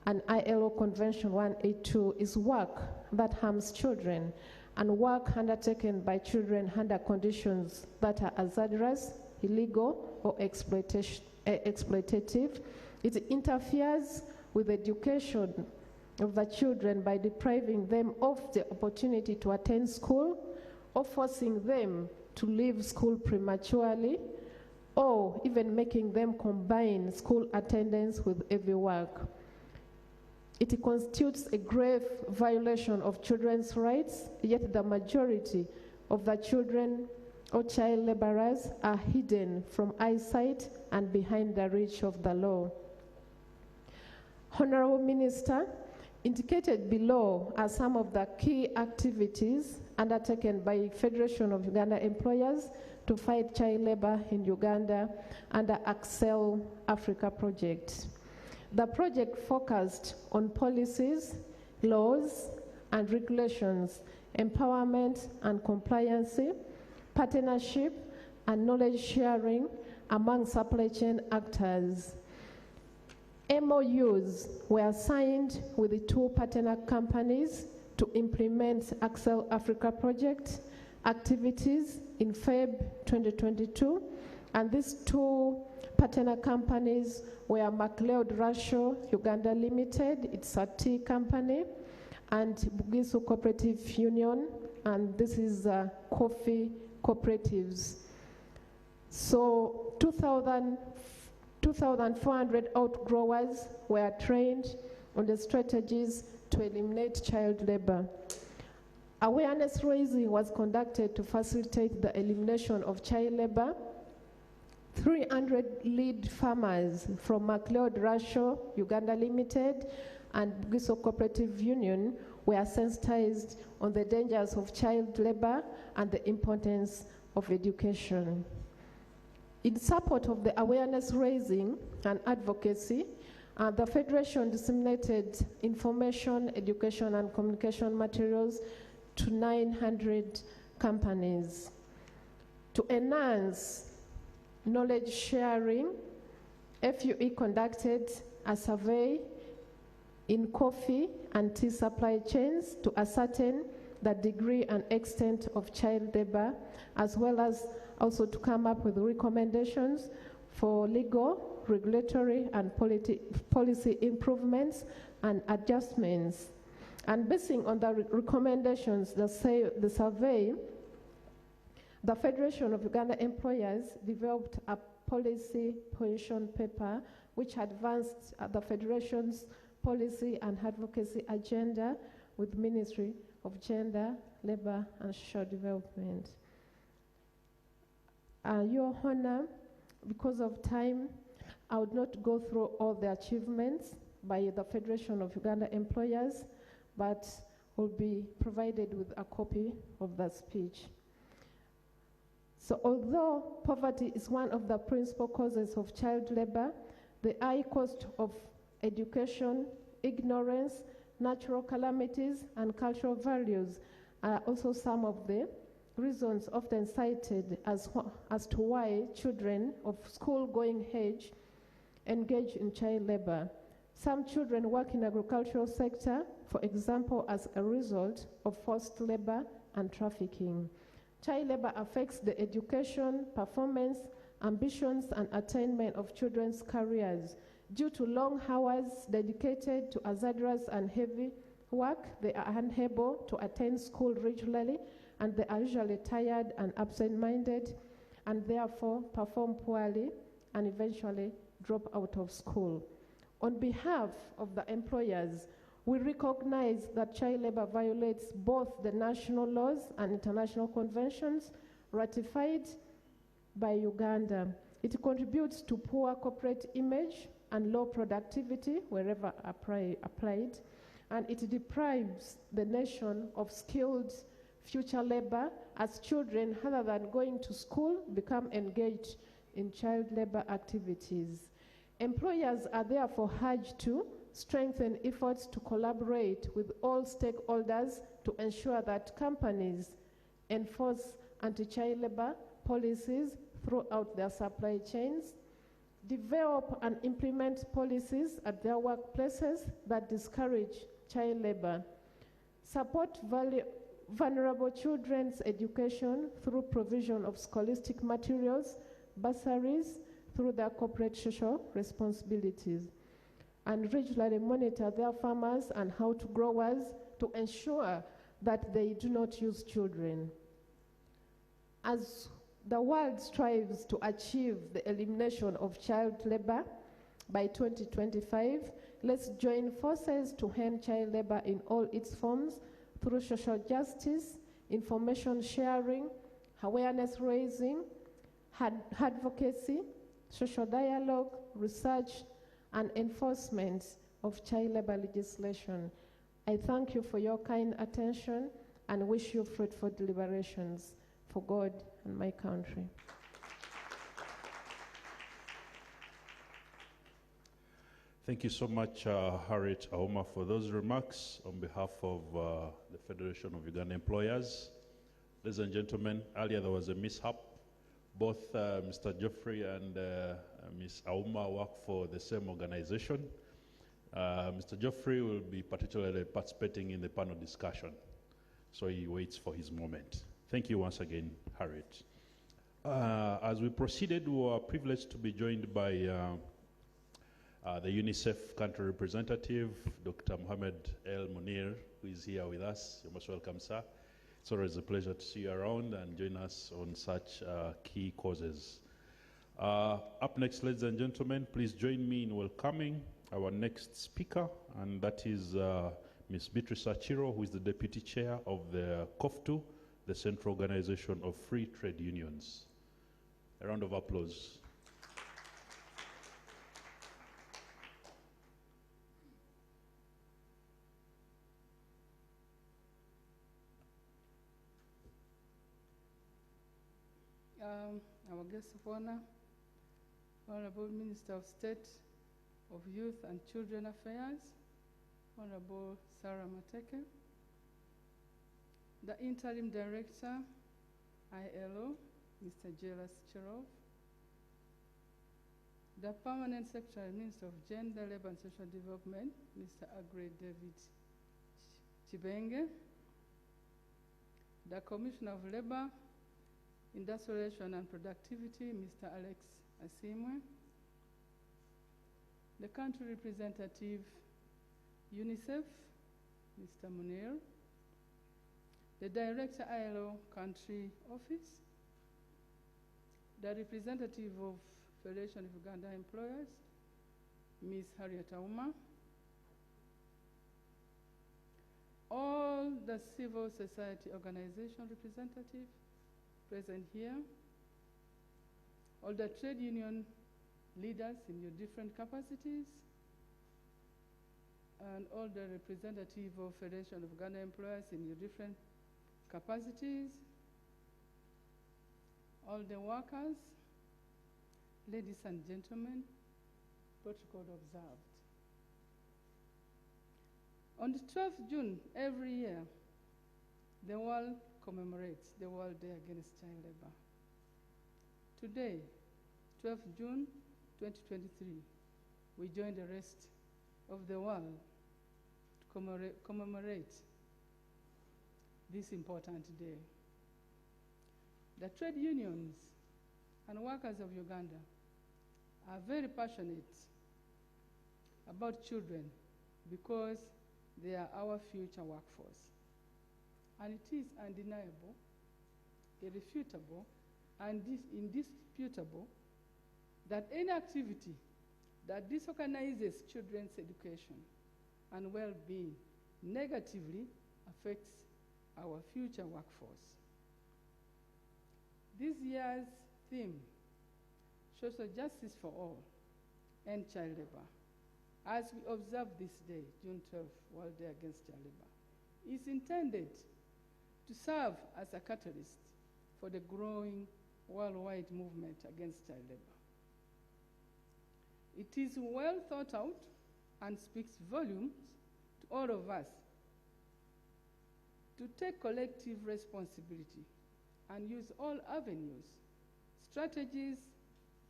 and ILO Convention 182, is work that harms children and work undertaken by children under conditions that are hazardous, illegal, or exploitative. It interferes with the education of the children by depriving them of the opportunity to attend school, or forcing them to leave school prematurely, or even making them combine school attendance with heavy work. It constitutes a grave violation of children's rights, yet the majority of the children or child laborers are hidden from eyesight and behind the reach of the law. Honorable Minister, indicated below are some of the key activities undertaken by Federation of Uganda Employers to fight child labor in Uganda under Excel Africa project. The project focused on policies, laws, and regulations, empowerment and compliance, partnership, and knowledge sharing among supply chain actors. MOUs were signed with the 2 partner companies to implement Axel Africa project activities in Feb 2022. And these 2 partner companies were MacLeod Russia Uganda Limited, it's a tea company, and Bugisu Cooperative Union, and this is coffee cooperatives. So 2,400 outgrowers were trained on the strategies to eliminate child labor. Awareness raising was conducted to facilitate the elimination of child labor. 300 lead farmers from MacLeod Russia Uganda Limited and Bugiso Cooperative Union were sensitized on the dangers of child labor and the importance of education. In support of the awareness raising and advocacy, the Federation disseminated information, education, and communication materials to 900 companies. To enhance knowledge sharing, FUE conducted a survey in coffee and tea supply chains to ascertain the degree and extent of child labor, as well as also to come up with recommendations for legal, regulatory, and policy improvements and adjustments. And basing on the recommendations, the survey, the Federation of Uganda Employers developed a policy position paper which advanced the Federation's policy and advocacy agenda with Ministry of Gender, Labor, and Social Development. Your Honor, because of time, I would not go through all the achievements by the Federation of Uganda Employers, but will be provided with a copy of the speech. So although poverty is one of the principal causes of child labor, the high cost of education, ignorance, natural calamities, and cultural values are also some of the reasons often cited as to why children of school-going age engage in child labor. Some children work in agricultural sector, for example, as a result of forced labor and trafficking. Child labor affects the education, performance, ambitions, and attainment of children's careers. Due to long hours dedicated to hazardous and heavy work, they are unable to attend school regularly, and they are usually tired and absent-minded, and therefore perform poorly and eventually drop out of school. On behalf of the employers, we recognize that child labor violates both the national laws and international conventions ratified by Uganda. It contributes to poor corporate image and low productivity wherever applied, and it deprives the nation of skilled future labor as children, rather than going to school, become engaged in child labor activities. Employers are therefore urged to strengthen efforts to collaborate with all stakeholders to ensure that companies enforce anti-child labor policies throughout their supply chains, develop and implement policies at their workplaces that discourage child labor, support vulnerable children's education through provision of scholastic materials, bursaries, through their corporate social responsibilities, and regularly monitor their farmers and how-to-growers to ensure that they do not use children. As the world strives to achieve the elimination of child labor by 2025, let's join forces to end child labor in all its forms through social justice, information sharing, awareness raising, advocacy, social dialogue, research, and enforcement of child labor legislation. I thank you for your kind attention and wish you fruitful deliberations for God and my country. Thank you so much, Harriet Auma, for those remarks on behalf of the Federation of Uganda Employers. Ladies and gentlemen, earlier there was a mishap. Both Mr. Geoffrey and Ms. Auma work for the same organization. Mr. Geoffrey will be particularly participating in the panel discussion, so he waits for his moment. Thank you once again, Harriet. As we proceeded, we were privileged to be joined by the UNICEF country representative, Dr. Mohamed El Munir, who is here with us. You're most welcome, sir. It's always a pleasure to see you around and join us on such key causes. Up next, ladies and gentlemen, please join me in welcoming our next speaker, and that is Ms. Beatrice Achiro, who is the Deputy Chair of the COFTU, the Central Organization of Free Trade Unions. A round of applause. Our guest of honor, Honorable Minister of State of Youth and Children Affairs, Honorable Sarah Mateke, the Interim Director, ILO, Mr. Jelas Cherov, the Permanent Secretary, Minister of Gender, Labor and Social Development, Mr. Agre David Chibenge, the Commissioner of Labor, Industrial Relation and Productivity, Mr. Alex Asimwe, the country representative, UNICEF, Mr. Munir, the Director, ILO Country Office, the representative of Federation of Uganda Employers, Ms. Harriet Auma, all the civil society organization representatives present here, all the trade union leaders in your different capacities, and all the representative of Federation of Uganda Employers in your different capacities, all the workers, ladies and gentlemen, protocol observed. On the 12th June every year, the world commemorates the World Day Against Child Labor. Today, 12th June 2023, we join the rest of the world to commemorate this important day. The trade unions and workers of Uganda are very passionate about children because they are our future workforce. And it is undeniable, irrefutable, and indisputable that any activity that disorganizes children's education and well-being negatively affects our future workforce. This year's theme, social justice for all, end child labor, as we observe this day, June 12th, World Day Against Child Labor, is intended to serve as a catalyst for the growing worldwide movement against child labor. It is well thought out and speaks volumes to all of us to take collective responsibility and use all avenues, strategies,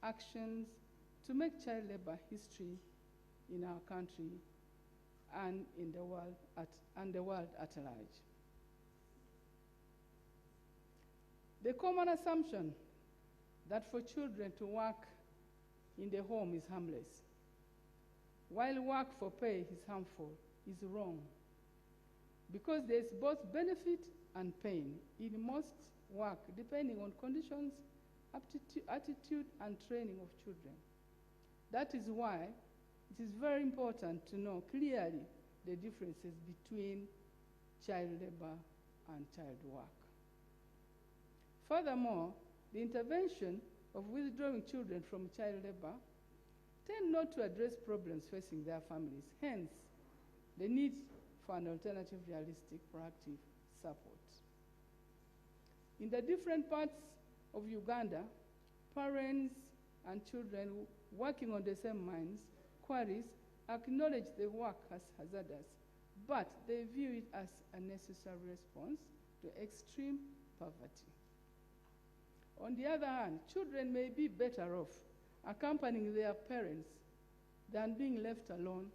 actions to make child labor history in our country and in the world at large. The common assumption that for children to work in the home is harmless, while work for pay is harmful, is wrong, because there's both benefit and pain in most work, depending on conditions, attitude, and training of children. That is why it is very important to know clearly the differences between child labor and child work. Furthermore, the intervention of withdrawing children from child labor tend not to address problems facing their families, hence the need for an alternative, realistic, proactive support. In the different parts of Uganda, parents and children working on the same mines, quarries, acknowledge the work as hazardous, but they view it as a necessary response to extreme poverty. On the other hand, children may be better off accompanying their parents than being left alone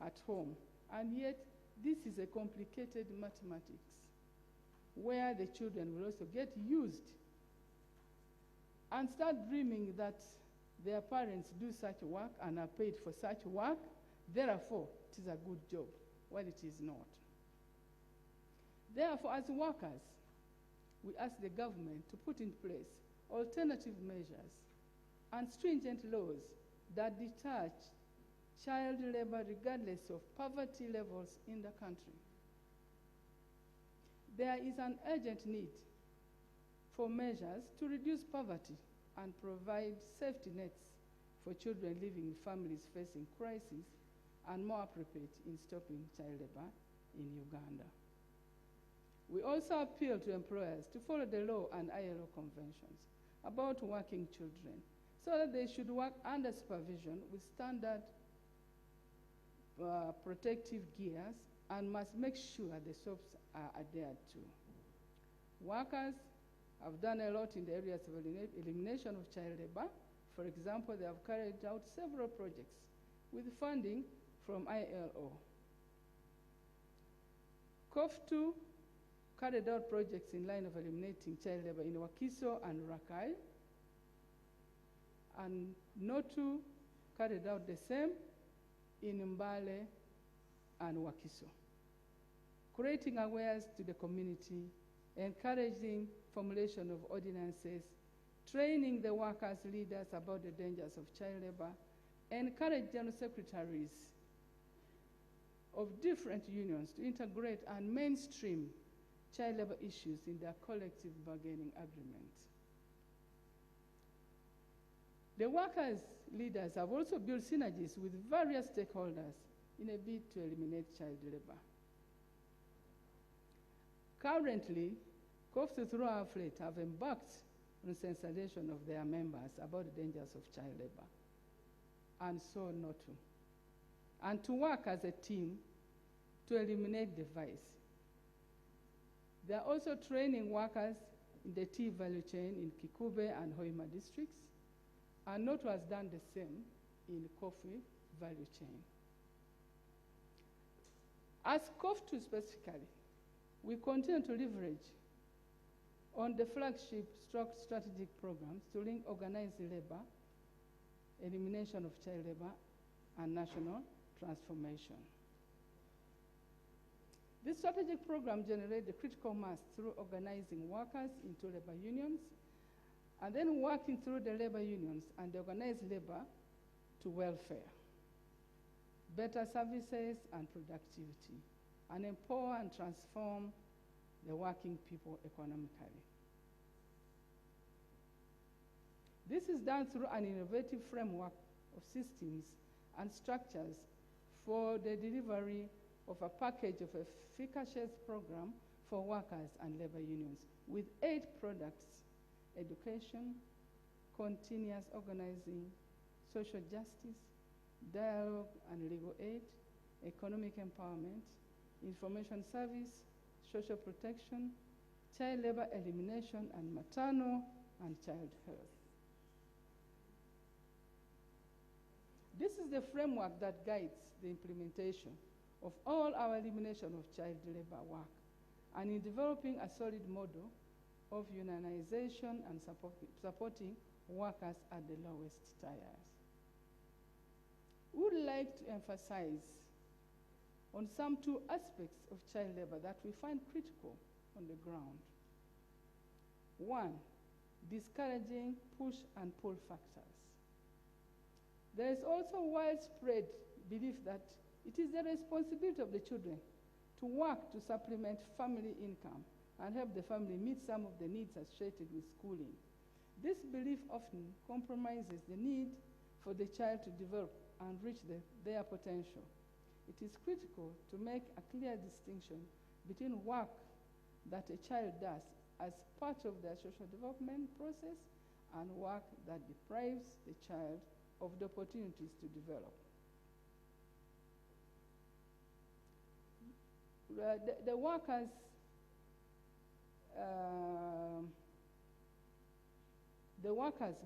at home. And yet, this is a complicated mathematics where the children will also get used and start dreaming that their parents do such work and are paid for such work, therefore, it is a good job, when it is not. Therefore, as workers, we ask the government to put in place alternative measures and stringent laws that deter child labor regardless of poverty levels in the country. There is an urgent need for measures to reduce poverty and provide safety nets for children living in families facing crisis, and more appropriate in stopping child labor in Uganda. We also appeal to employers to follow the law and ILO conventions about working children, so that they should work under supervision with standard protective gears and must make sure the SOPs are adhered to. Workers have done a lot in the areas of elimination of child labor. For example, they have carried out several projects with funding from ILO. COF2 carried out projects in line of eliminating child labor in Wakiso and Rakai, and NOTU carried out the same in Mbale and Wakiso, creating awareness to the community, encouraging formulation of ordinances, training the workers' leaders about the dangers of child labor, encourage general secretaries of different unions to integrate and mainstream child labor issues in their collective bargaining agreements. The workers' leaders have also built synergies with various stakeholders in a bid to eliminate child labor. Currently, COFs through our fleet have embarked on sensitization of their members about the dangers of child labor, and so not to, and to work as a team to eliminate the vice. They are also training workers in the tea value chain in Kikube and Hoima districts, and NOTO has done the same in coffee value chain. As COF2 specifically, we continue to leverage on the flagship strategic programs to link organized labor, elimination of child labor, and national transformation. This strategic program generates the critical mass through organizing workers into labor unions, and then working through the labor unions and the organized labor to welfare, better services and productivity, and empower and transform the working people economically. This is done through an innovative framework of systems and structures for the delivery of a package of efficacious program for workers and labor unions with 8 products: education, continuous organizing, social justice, dialogue and legal aid, economic empowerment, information service, social protection, child labor elimination, and maternal and child health. This is the framework that guides the implementation of all our elimination of child labor work, and in developing a solid model of unionization and supporting workers at the lowest tiers. We would like to emphasize on some 2 aspects of child labor that we find critical on the ground. 1, discouraging push and pull factors. There is also widespread belief that it is the responsibility of the children to work to supplement family income and help the family meet some of the needs associated with schooling. This belief often compromises the need for the child to develop and reach their potential. It is critical to make a clear distinction between work that a child does as part of their social development process and work that deprives the child of the opportunities to develop. The workers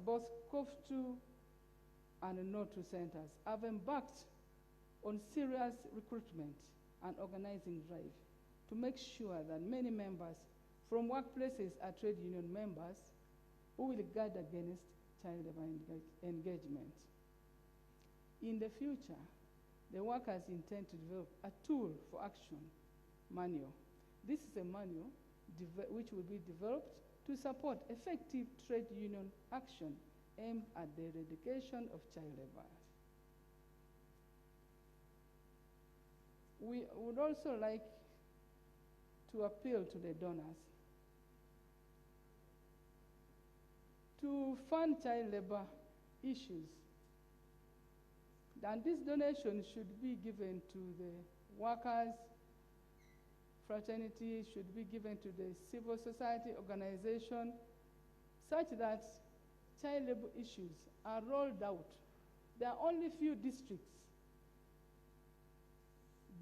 both COF2 and NOTU centers have embarked on serious recruitment and organizing drive to make sure that many members from workplaces are trade union members who will guard against child labor engagement. In the future, the workers intend to develop a tool for action manual. This is a manual which will be developed to support effective trade union action aimed at the eradication of child labor. We would also like to appeal to the donors to fund child labor issues. And this donation should be given to the workers, fraternity, should be given to the civil society organization, such that child labor issues are rolled out. There are only few districts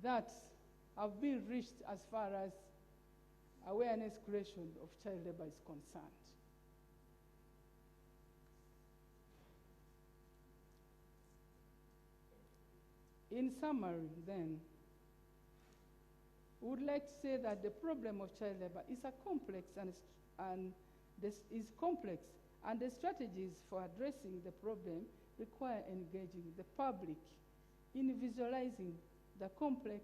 that have been reached as far as awareness creation of child labor is concerned. In summary, then, we would like to say that the problem of child labor is complex, and the strategies for addressing the problem require engaging the public in visualizing the complex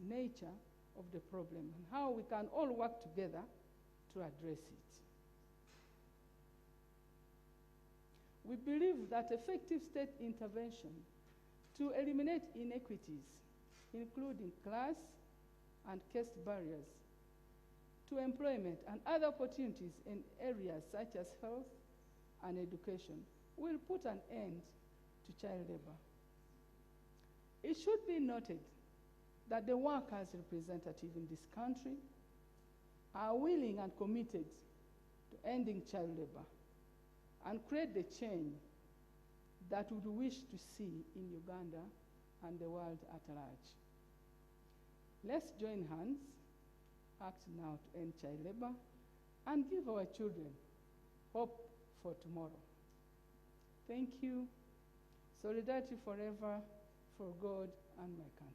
nature of the problem and how we can all work together to address it. We believe that effective state intervention to eliminate inequities, including class and caste barriers, to employment and other opportunities in areas such as health and education, will put an end to child labor. It should be noted that the workers' representatives in this country are willing and committed to ending child labor and create the change that we would wish to see in Uganda and the world at large. Let's join hands, act now to end child labor, and give our children hope for tomorrow. Thank you. Solidarity forever for God and my country.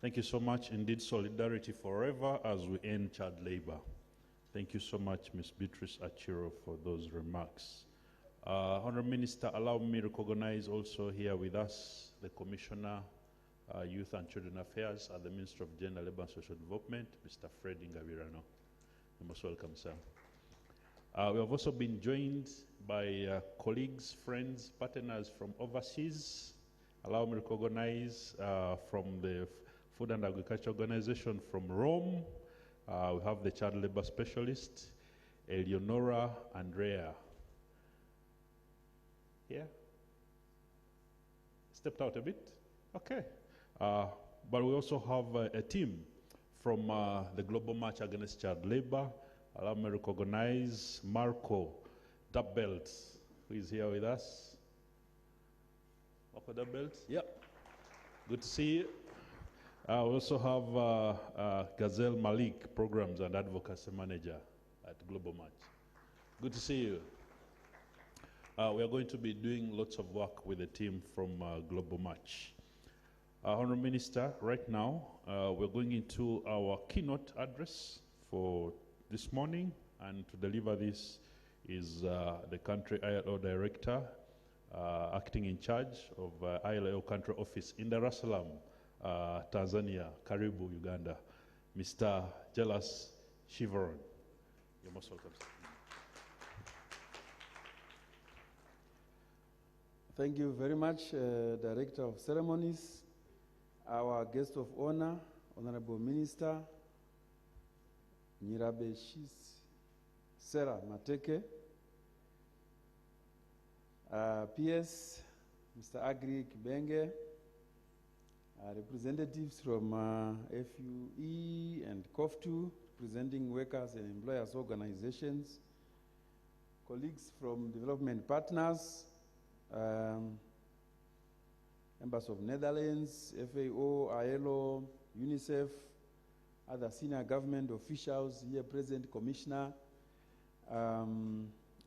Thank you so much. Indeed, solidarity forever as we end child labor. Thank you so much, Ms. Beatrice Achiro, for those remarks. Honourable Minister, allow me to recognize also here with us the Commissioner, Youth and Children Affairs at the Ministry of Gender, Labour and Social Development, Mr. Fred Ngabirano. You're most welcome, sir. We have also been joined by colleagues, friends, partners from overseas. Allow me to recognize from the Food and Agriculture Organization from Rome. We have the child labor specialist, Eleonora Andrea. Here? Stepped out a bit? Okay. But we also have a team from the Global March Against Child Labor. Allow me to recognize Marco Dubbelt, who is here with us. Marco Dubbelt? Yep. Good to see you. We also have Gazelle Malik, Programs and Advocacy Manager at Global March. Good to see you. We are going to be doing lots of work with the team from Global March. Honourable Minister, right now, we're going into our keynote address for this morning, and to deliver this is the Country ILO Director, acting in charge of ILO Country Office in Dar es Salaam, Tanzania, Karibu, Uganda, Mr. Jelas Shivaron. You're most welcome, sir. Thank you very much, Director of Ceremonies, our guest of honor, Honorable Minister, Nyirabe Sarah Mateke, PS, Mr. Agri Kibenge, representatives from FUE and COF2, representing workers and employers organizations, colleagues from development partners, members of Netherlands, FAO, ILO, UNICEF, other senior government officials here present, Commissioner,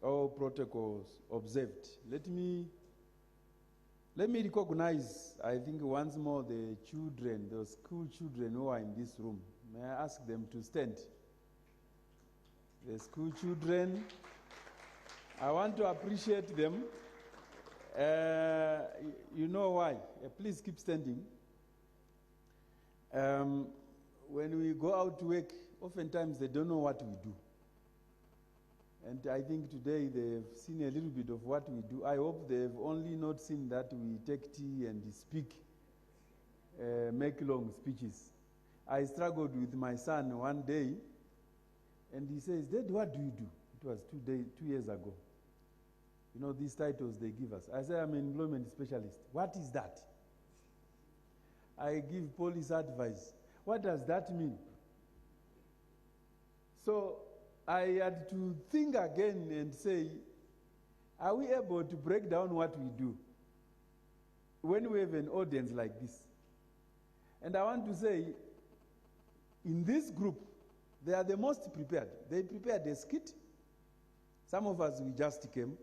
all protocols observed. Let me recognize, I think once more, the children, the school children who are in this room. May I ask them to stand? The school children, I want to appreciate them. You know why? Please keep standing. When we go out to work, oftentimes they don't know what we do. And I think today they've seen a little bit of what we do. I hope they've only not seen that we take tea and speak, make long speeches. I struggled with my son one day, and he says, "Dad, what do you do?" It was 2 years ago. You know, these titles they give us. I say, "I'm an employment specialist." "What is that?" I give police advice. "What does that mean?" So I had to think again and say, are we able to break down what we do when we have an audience like this? And I want to say, in this group, they are the most prepared. They prepared a skit. Some of us, we just came.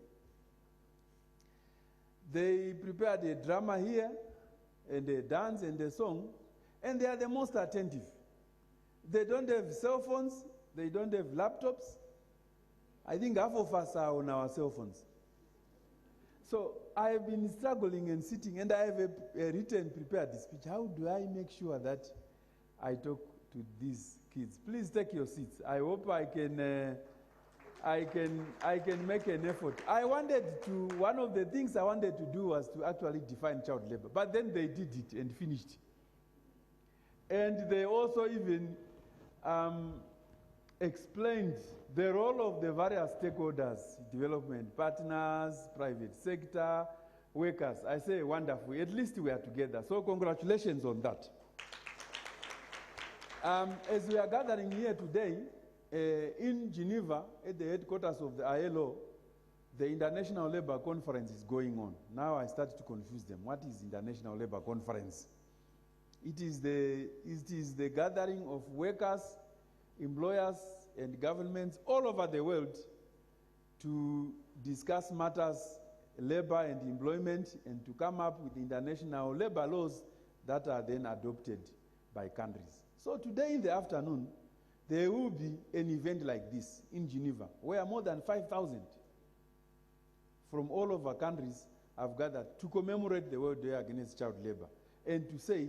They prepared a drama here, and a dance and a song, and they are the most attentive. They don't have cell phones. They don't have laptops. I think half of us are on our cell phones. So I have been struggling and sitting, and I have a written prepared speech. How do I make sure that I talk to these kids? Please take your seats. I hope I can make an effort. One of the things I wanted to do was to actually define child labor, but then they did it and finished. And they also even explained the role of the various stakeholders, development partners, private sector, workers. I say wonderful. At least we are together. So congratulations on that. As we are gathering here today, in Geneva, at the headquarters of the ILO, the International Labour Conference is going on. Now I start to confuse them. What is International Labour Conference? It is the gathering of workers, employers, and governments all over the world to discuss matters, labor and employment, and to come up with international labor laws that are then adopted by countries. So today in the afternoon, there will be an event like this in Geneva, where more than 5,000 from all over countries have gathered to commemorate the World Day Against Child Labor and to say,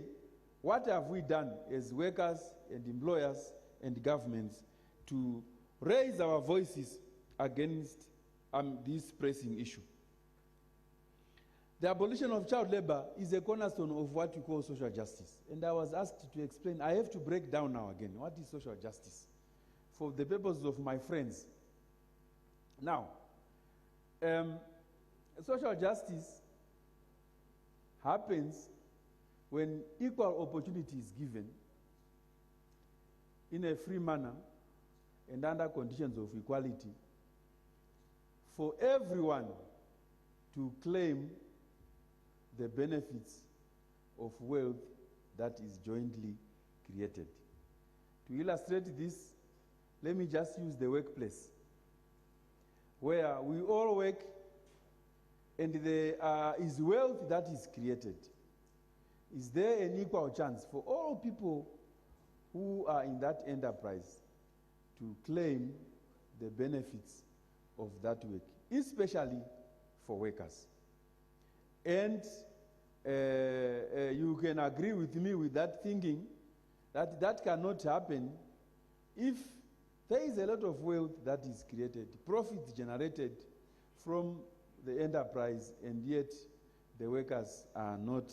what have we done as workers and employers and governments to raise our voices against this pressing issue? The abolition of child labor is a cornerstone of what we call social justice. And I was asked to explain, I have to break down now again, what is social justice? For the purposes of my friends. Now, social justice happens when equal opportunity is given in a free manner and under conditions of equality for everyone to claim the benefits of wealth that is jointly created. To illustrate this, let me just use the workplace, where we all work and there is wealth that is created. Is there an equal chance for all people who are in that enterprise to claim the benefits of that work, especially for workers? And you can agree with me with that thinking that that cannot happen if there is a lot of wealth that is created, profits generated from the enterprise, and yet the workers are not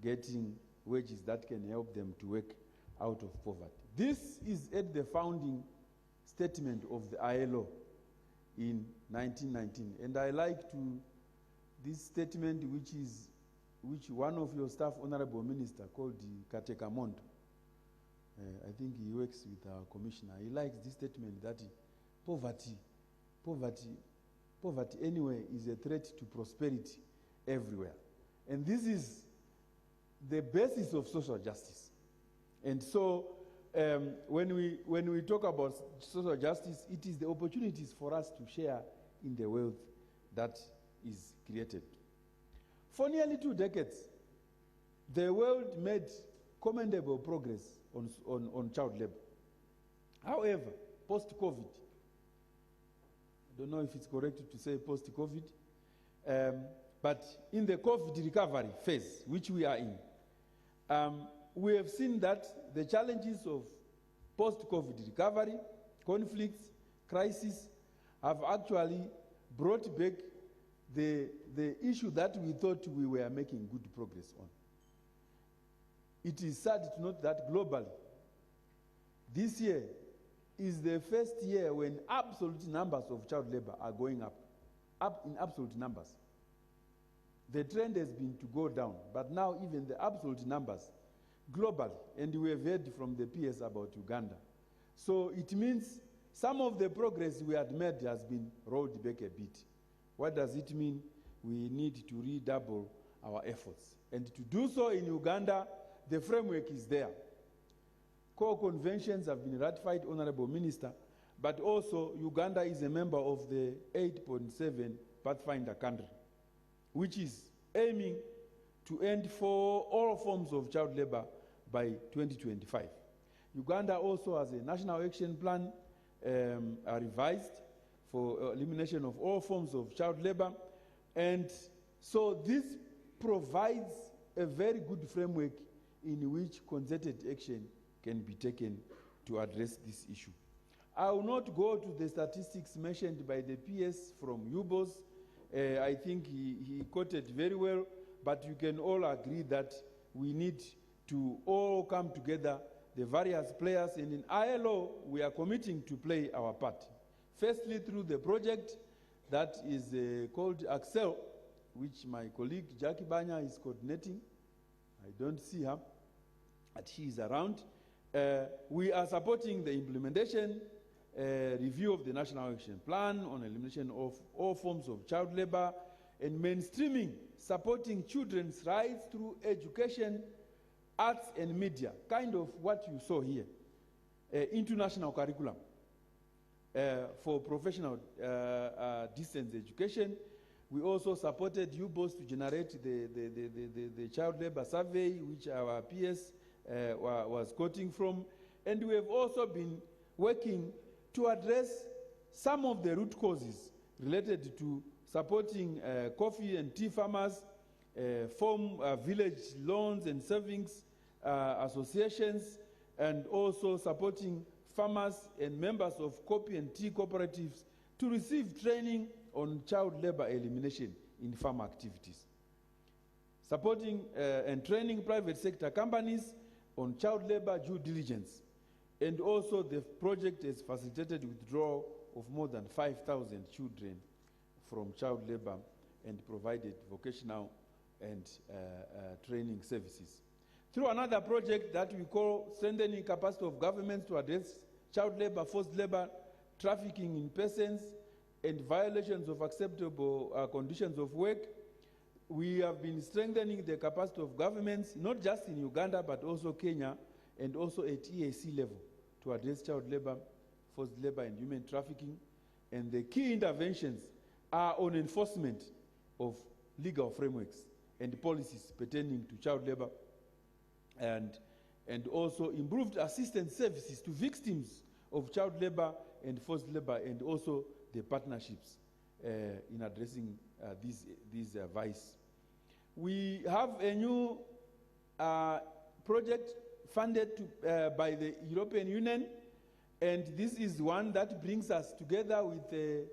getting wages that can help them to work out of poverty. This is at the founding statement of the ILO in 1919. And I like to this statement, which one of your staff, Honorable Minister, called the Katekamondo. I think he works with our commissioner. He likes this statement that poverty anyway is a threat to prosperity everywhere. And this is the basis of social justice. And so when we talk about social justice, it is the opportunities for us to share in the wealth that is created. For nearly 2 decades, the world made commendable progress on child labor. However, post-COVID, I don't know if it's correct to say post-COVID, but in the COVID recovery phase, which we are in, we have seen that the challenges of post-COVID recovery, conflicts, crisis, have actually brought back the issue that we thought we were making good progress on. It is sad to note that globally, this year is the first year when absolute numbers of child labor are going up in absolute numbers. The trend has been to go down, but now even the absolute numbers globally, and we have heard from the PS about Uganda. So it means some of the progress we had made has been rolled back a bit. What does it mean? We need to redouble our efforts. And to do so in Uganda, the framework is there. Core conventions have been ratified, Honorable Minister, but also Uganda is a member of the 8.7 Pathfinder country, which is aiming to end for all forms of child labor by 2025. Uganda also has a national action plan revised for elimination of all forms of child labor. And so this provides a very good framework in which concerted action can be taken to address this issue. I will not go to the statistics mentioned by the PS from UBOS. I think he quoted very well, but you can all agree that we need to all come together, the various players, and in ILO, we are committing to play our part. Firstly, through the project that is called Excel, which my colleague Jackie Banya is coordinating. I don't see her, but she is around. We are supporting the implementation, review of the National Action Plan on elimination of all forms of child labor, and mainstreaming, supporting children's rights through education, arts, and media, kind of what you saw here, international curriculum for professional distance education. We also supported UBOS to generate the child labor survey, which our PS was quoting from. And we have also been working to address some of the root causes related to supporting coffee and tea farmers, form village loans and savings associations, and also supporting farmers and members of coffee and tea cooperatives to receive training on child labor elimination in farm activities. Supporting and training private sector companies on child labor due diligence. And also the project has facilitated withdrawal of more than 5,000 children from child labor and provided vocational and training services. Through another project that we call Strengthening Capacity of Governments to Address Child Labor, Forced Labor, Trafficking in Persons, and Violations of Acceptable Conditions of Work, we have been strengthening the capacity of governments, not just in Uganda, but also Kenya, and also at EAC level, to address child labor, forced labor, and human trafficking. And the key interventions are on enforcement of legal frameworks and policies pertaining to child labor, and also improved assistance services to victims of child labor and forced labor, and also the partnerships in addressing these vices. We have a new project funded by the European Union, and this is one that brings us together with the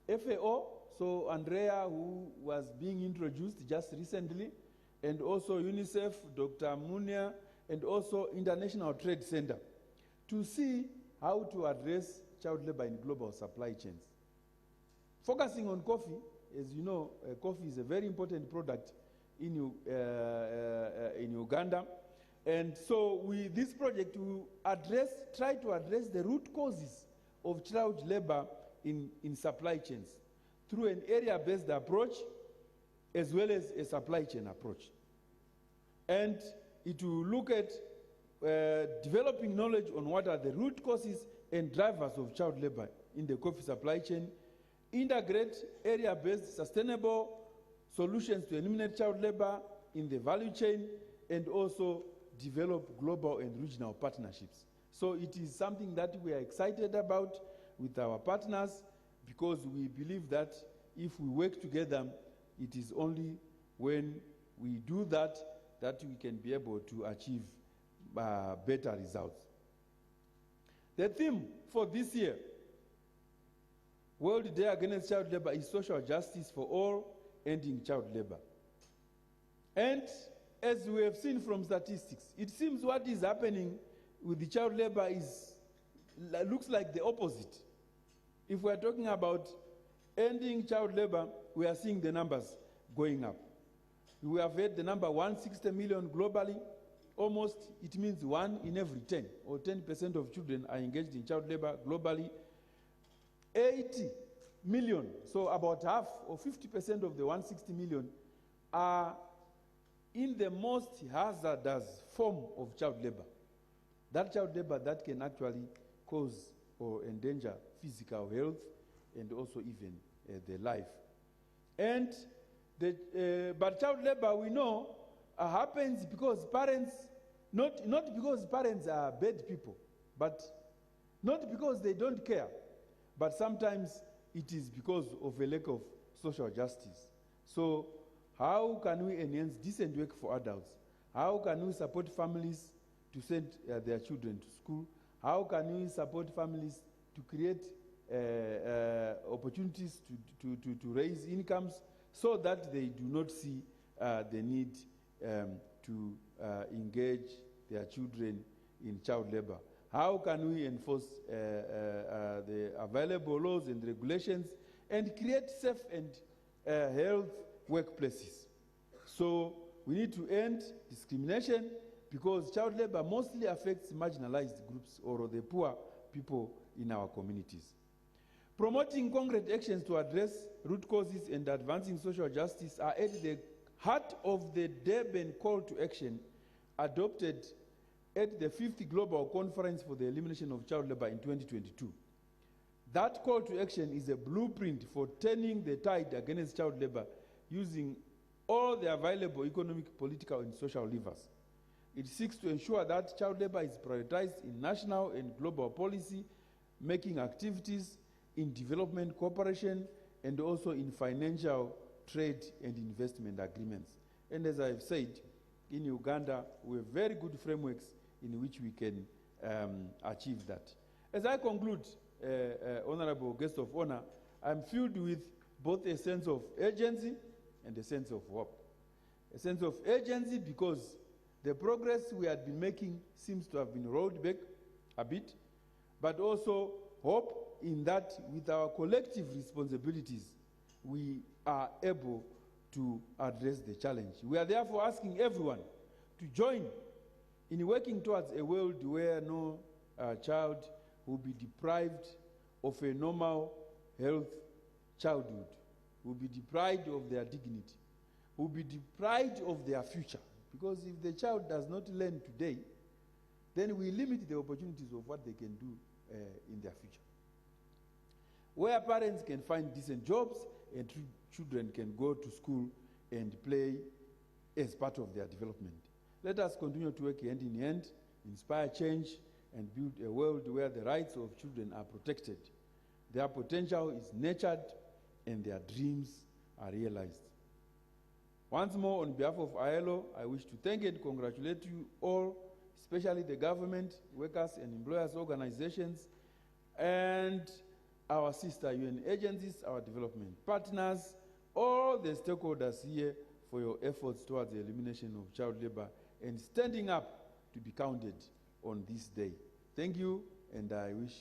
FAO, so Andrea, who was being introduced just recently, and also UNICEF, Dr. Munia, and also International Trade Center, to see how to address child labor in global supply chains. Focusing on coffee, as you know, coffee is a very important product in Uganda. And so this project will try to address the root causes of child labor in supply chains through an area-based approach as well as a supply chain approach. And it will look at developing knowledge on what are the root causes and drivers of child labor in the coffee supply chain, integrate area-based sustainable solutions to eliminate child labor in the value chain, and also develop global and regional partnerships. So it is something that we are excited about with our partners, because we believe that if we work together, it is only when we do that that we can be able to achieve better results. The theme for this year, World Day Against Child Labor, is social justice for all, ending child labor. And as we have seen from statistics, it seems what is happening with the child labor looks like the opposite. If we are talking about ending child labor, we are seeing the numbers going up. We have had the number 160 million globally. Almost, it means 1 in every 10, or 10% of children are engaged in child labor globally. 80 million, so about half or 50% of the 160 million are in the most hazardous form of child labor. That child labor that can actually cause or endanger physical health and also even the life. And but child labor, we know, happens because parents, not because parents are bad people, but not because they don't care, but sometimes it is because of a lack of social justice. So how can we enhance decent work for adults? How can we support families to send their children to school? How can we support families to create opportunities to raise incomes so that they do not see the need to engage their children in child labor? How can we enforce the available laws and regulations and create safe and health workplaces? So we need to end discrimination, because child labor mostly affects marginalized groups or the poor people in our communities. Promoting concrete actions to address root causes and advancing social justice are at the heart of the Durban call to action adopted at the 5th Global Conference for the Elimination of Child Labor in 2022. That call to action is a blueprint for turning the tide against child labor using all the available economic, political, and social levers. It seeks to ensure that child labor is prioritized in national and global policy making activities, in development cooperation, and also in financial, trade, and investment agreements. And as I've said, in Uganda, we have very good frameworks in which we can achieve that. As I conclude, Honorable Guest of Honor, I'm filled with both a sense of urgency and a sense of hope. A sense of urgency because the progress we had been making seems to have been rolled back a bit, but also hope in that with our collective responsibilities, we are able to address the challenge. We are therefore asking everyone to join in working towards a world where no child will be deprived of a normal health childhood, will be deprived of their dignity, will be deprived of their future. Because if the child does not learn today, then we limit the opportunities of what they can do in their future. Where parents can find decent jobs and children can go to school and play as part of their development. Let us continue to work hand in hand, inspire change, and build a world where the rights of children are protected, their potential is nurtured, and their dreams are realized. Once more, on behalf of ILO, I wish to thank and congratulate you all, especially the government, workers and employers organizations, and our sister UN agencies, our development partners, all the stakeholders here for your efforts towards the elimination of child labor and standing up to be counted on this day. Thank you, and I wish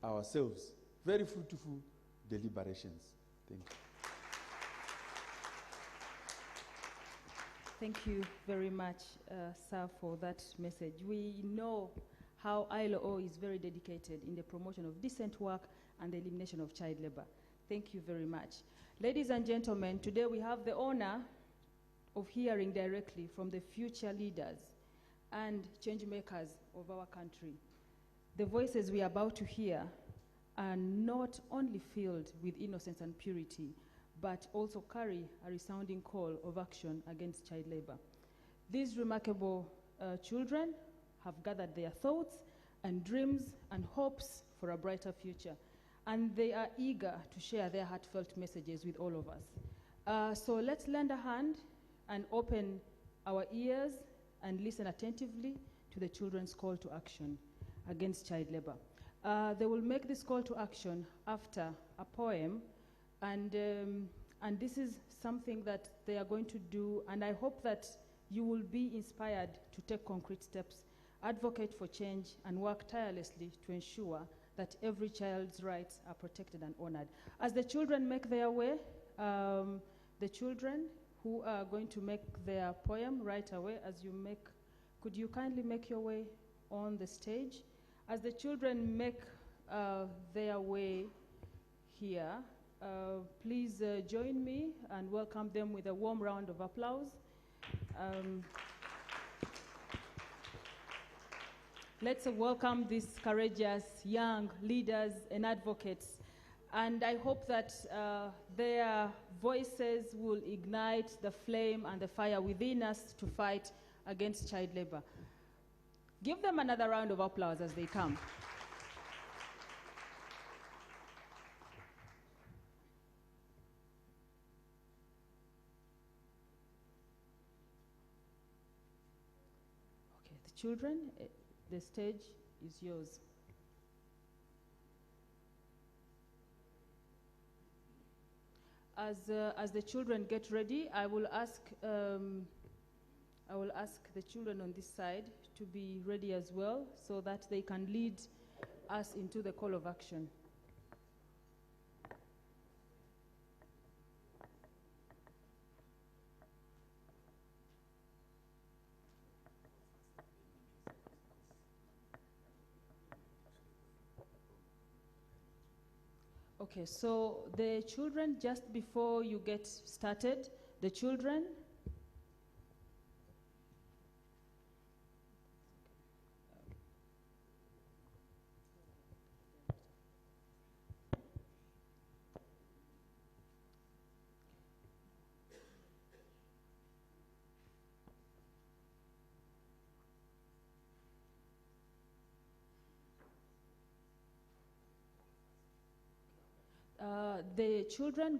ourselves very fruitful deliberations. Thank you. Thank you very much, sir, for that message. We know how ILO is very dedicated in the promotion of decent work and the elimination of child labor. Thank you very much. Ladies and gentlemen, today we have the honor of hearing directly from the future leaders and change makers of our country. The voices we are about to hear are not only filled with innocence and purity, but also carry a resounding call of action against child labor. These remarkable children have gathered their thoughts and dreams and hopes for a brighter future, and they are eager to share their heartfelt messages with all of us. So let's lend a hand and open our ears and listen attentively to the children's call to action against child labor. They will make this call to action after a poem, and this is something that they are going to do, and I hope that you will be inspired to take concrete steps, advocate for change, and work tirelessly to ensure that every child's rights are protected and honored. As the children make their way, the children who are going to make their poem right away, could you kindly make your way on the stage? As the children make their way here, please join me and welcome them with a warm round of applause. Let's welcome these courageous young leaders and advocates. And I hope that their voices will ignite the flame and the fire within us to fight against child labor. Give them another round of applause as they come. Okay, the children, the stage is yours. As the children get ready, I will ask the children on this side to be ready as well, so that they can lead us into the call of action. Okay, so the children, just before you get started, the children,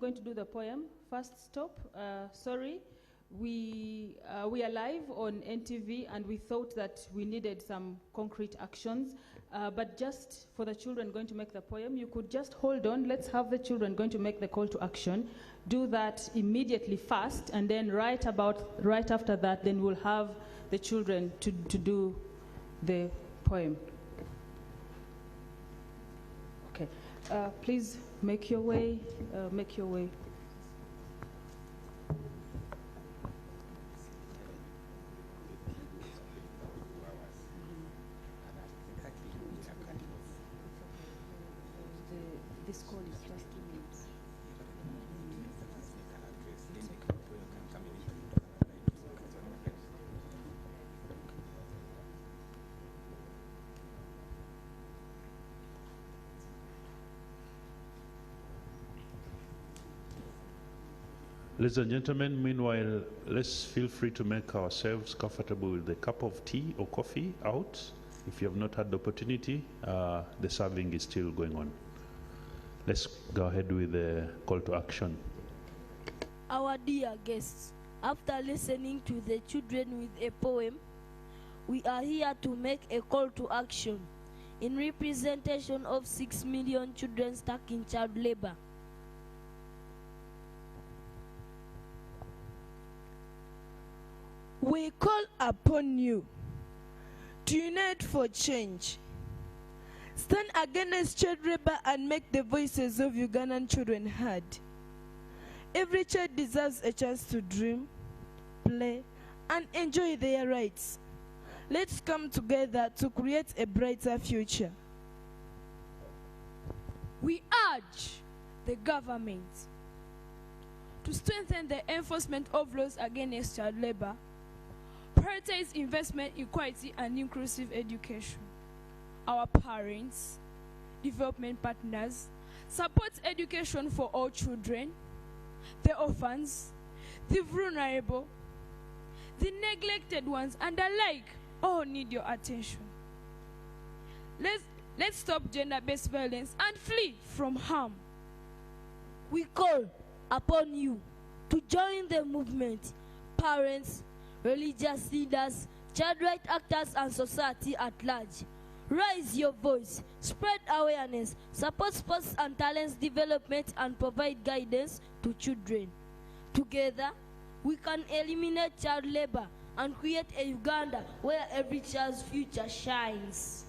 going to do the poem. First stop, sorry, we are live on NTV, and we thought that we needed some concrete actions, but just for the children going to make the poem, you could just hold on. Let's have the children going to make the call to action. Do that immediately fast, and then right after that, then we'll have the children to do the poem. Okay, please make your way, make your way. This call is just 2 minutes. Ladies and gentlemen, meanwhile, let's feel free to make ourselves comfortable with a cup of tea or coffee out. If you have not had the opportunity, the serving is still going on. Let's go ahead with the call to action. Our dear guests, after listening to the children with a poem, we are here to make a call to action in representation of 6 million children stuck in child labor. We call upon you to unite for change, stand against child labor, and make the voices of Ugandan children heard. Every child deserves a chance to dream, play, and enjoy their rights. Let's come together to create a brighter future. We urge the government to strengthen the enforcement of laws against child labor, prioritize investment, equality, and inclusive education. Our parents, development partners, supports education for all children, the orphans, the vulnerable, the neglected ones, and the like, all need your attention. Let's stop gender-based violence and flee from harm. We call upon you to join the movement, parents, religious leaders, child rights actors, and society at large. Raise your voice, spread awareness, support sports and talents development, and provide guidance to children. Together, we can eliminate child labor and create a Uganda where every child's future shines.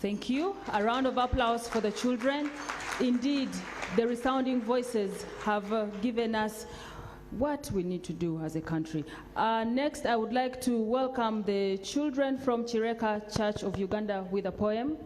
Thank you. A round of applause for the children. Indeed, the resounding voices have given us what we need to do as a country. Next, I would like to welcome the children from Chireka Church of Uganda with a poem.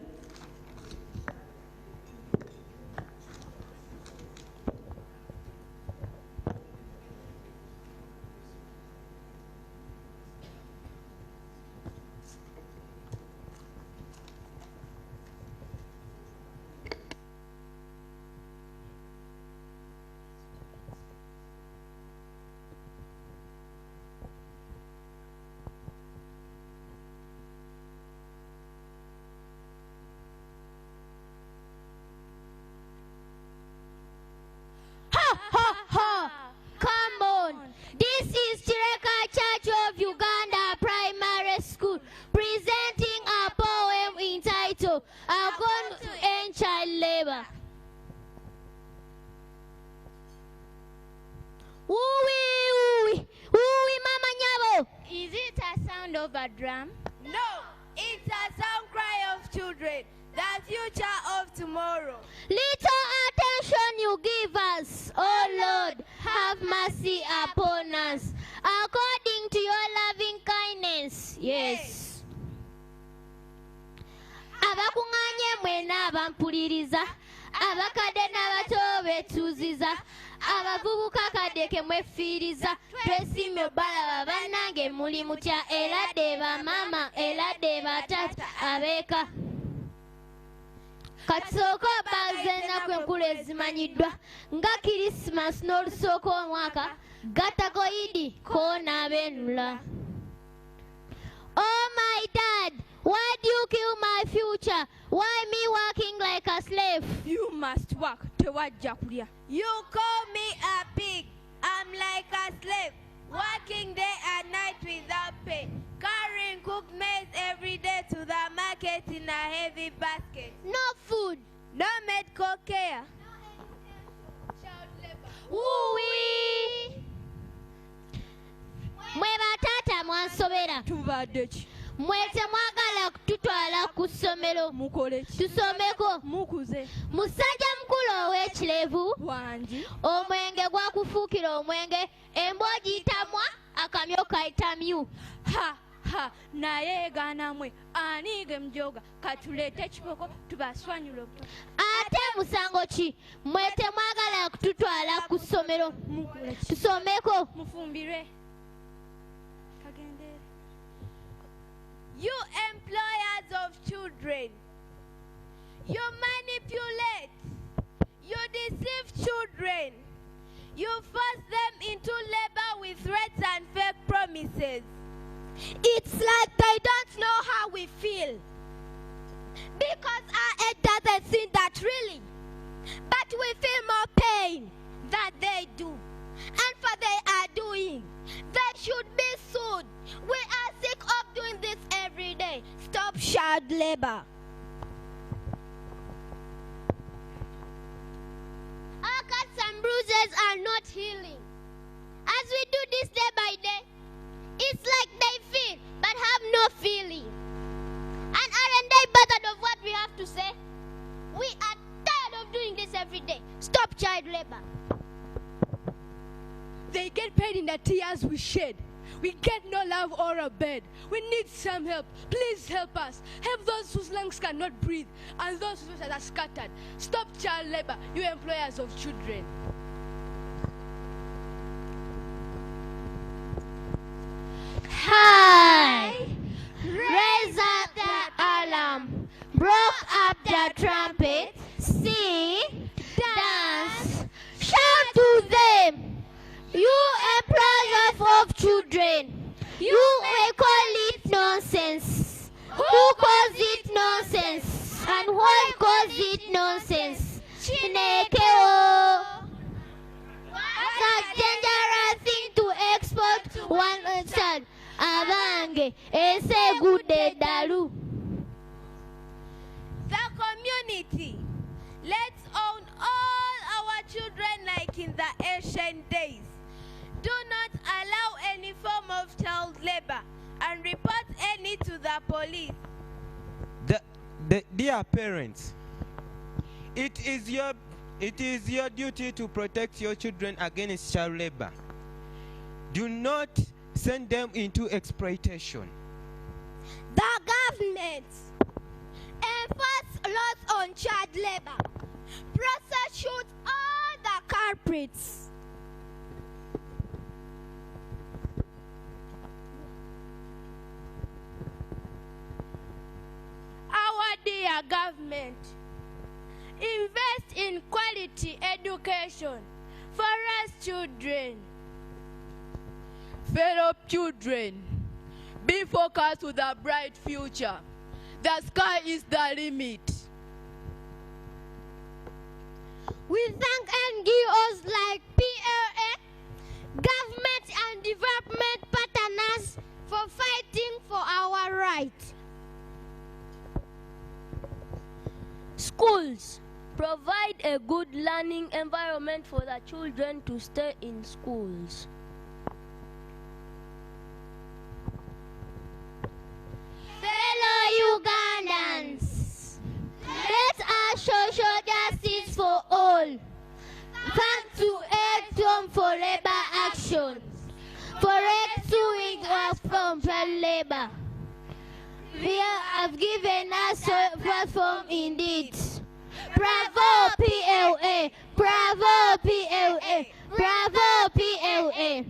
A drum? No, it's a sound cry of children, the future of tomorrow. Little attention you give us, oh Lord, have mercy upon us, according to your loving kindness. Yes. Abakunganye mwena abampuliriza, abakadde n'abato betuuziza, abavubuka kadeke mwefiiriza, twesimye balaba bannange muli mutya, era de bamama era de batata abeeka. Katusooka obbaluza ennaku enkulu ezimanyiddwa nga Kirisimansi n'olusooka omwaka, gattako Idi k'onaabeenula. Oh my dad, why do you kill my future? Why me working like a slave? You must work tewajja kulya. You call me a pig. I'm like a slave, working day and night without pay, carrying cooked maize every day to the market in a heavy basket. No food, no medical care, child labor. Woo-wee! Mwe batata mwansobera. Tubadde ki? Mwe temwagala kututwala ku ssomero tusomeko. Mukuze. Musajja mukulu ow'ekirevu wangi, omwenge gwakufuukira omwenge, embwa giyitamwa, akamyo kayitamyu. Ha, naye egaanamwe aniige mujoga, katuleete ekikoko tubaswanyule obuto. Ate musango ki? Mwe temwagala kututwala ku ssomero tusomeko. Mufumbirwe. You employers of children, you manipulate, you deceive children, you force them into labor with threats and fake promises. It's like they don't know how we feel, because our head doesn't see that really, but we feel more pain than they do, and for they are doing. They should be sued. We are sick of doing this every day. Stop child labor. Our cuts and bruises are not healing. As we do this day by day, it's like they feel but have no feeling. And aren't they bothered of what we have to say? We are tired of doing this every day. Stop child labor. They get paid in the tears we shed. We get no love or a bed. We need some help. Please help us. Help those whose lungs cannot breathe and those whose voices are scattered. Stop child labor, you employers of children. Ha! children. You may call it nonsense. Who calls it nonsense? And why calls it nonsense? Chinekeo. Such dangerous thing to export one child. Abange, ese good dalu. The community, let's own all our children like in the ancient days. Do not allow any form of child labor and report any to the police. Dear parents, it is your duty to protect your children against child labor. Do not send them into exploitation. The government enforce laws on child labor. Prosecute all the culprits. Our dear government, invest in quality education for us children. Fellow children, be focused with a bright future. The sky is the limit. We thank NGOs like PLA, government and development partners for fighting for our rights. Schools provide a good learning environment for the children to stay in schools. Fellow Ugandans, let our social justice for all. Thanks to Action for Labor Action for rescuing us from child labor. They have given us a platform indeed. Bravo PLA! Bravo PLA! Bravo PLA!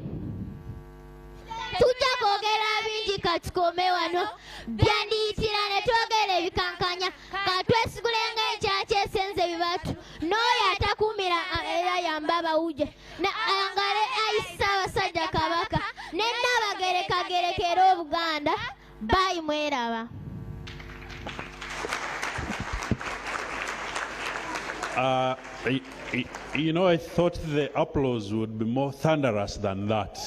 Tutakogera bingi katukome wano byandiyitira ne twogera ebikankanya katwesigulenga ekyakya esenze bibatu n'oyo atakumira era yamba abawuje angale ayisa abasajja kabaka ne Nnabagerekagerekera Obuganda bayi mweraba. You know, I thought the applause would be more thunderous than that.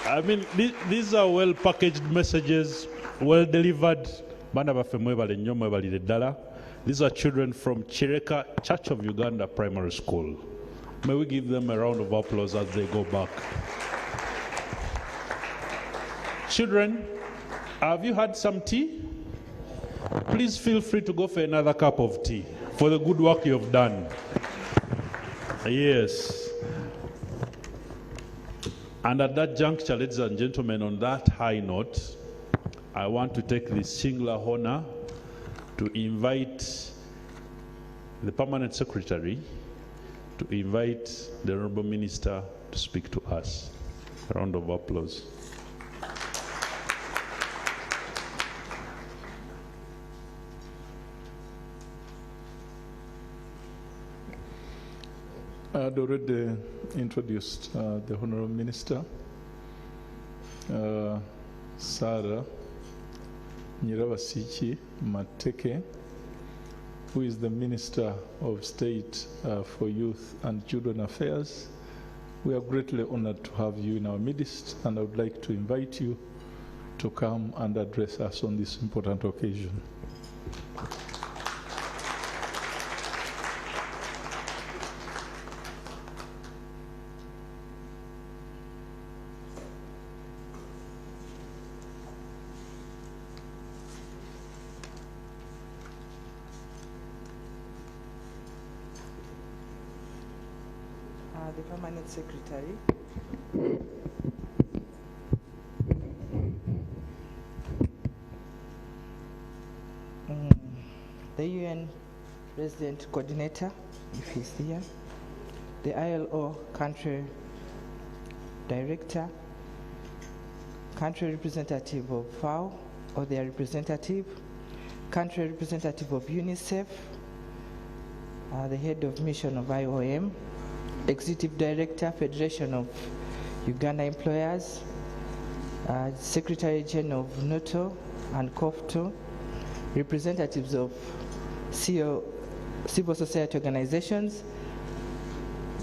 I mean, these are well-packaged messages, well-delivered. These are children from Chireka Church of Uganda Primary School. May we give them a round of applause as they go back. Children, have you had some tea? Please feel free to go for another cup of tea for the good work you have done. Yes. And at that juncture, ladies and gentlemen, on that high note, I want to take this singular honor to invite the Permanent Secretary, to invite the Honorable Minister to speak to us. A round of applause. I had already introduced the Honorable Minister, Sarah Nyirabasiki Mateke, who is the Minister of State for Youth and Children Affairs. We are greatly honored to have you in our midst, and I would like to invite you to come and address us on this important occasion. The Permanent Secretary. The UN Resident Coordinator, if he's here. The ILO Country Director, Country Representative of FAO or their representative, Country Representative of UNICEF, the Head of Mission of IOM, Executive Director, Federation of Uganda Employers, Secretary General of NOTO and COFTO, representatives of civil society organizations,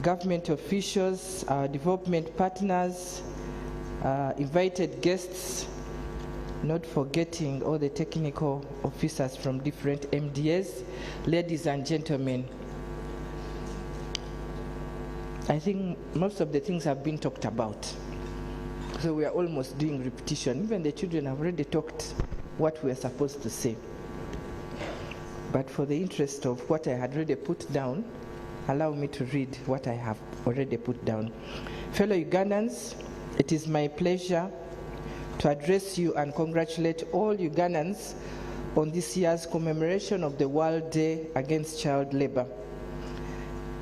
government officials, development partners, invited guests, not forgetting all the technical officers from different MDAs, ladies and gentlemen. I think most of the things have been talked about. So we are almost doing repetition. Even the children have already talked what we are supposed to say. But for the interest of what I had already put down, allow me to read what I have already put down. Fellow Ugandans, it is my pleasure to address you and congratulate all Ugandans on this year's commemoration of the World Day Against Child Labor.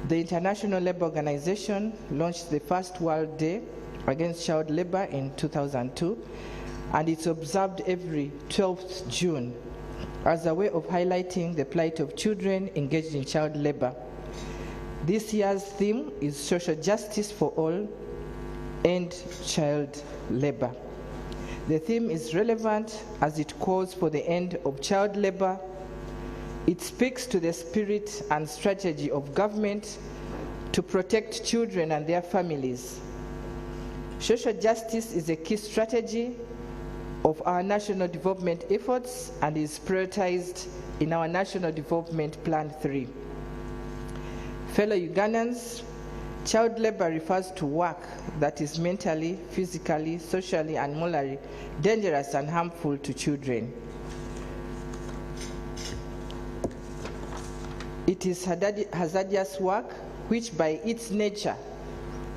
The International Labour Organization launched the first World Day Against Child Labor in 2002, and it's observed every 12th June as a way of highlighting the plight of children engaged in child labor. This year's theme is social justice for all, end child labor. The theme is relevant as it calls for the end of child labor. It speaks to the spirit and strategy of government to protect children and their families. Social justice is a key strategy of our national development efforts and is prioritized in our National Development Plan 3. Fellow Ugandans, child labor refers to work that is mentally, physically, socially, and morally dangerous and harmful to children. It is hazardous work which by its nature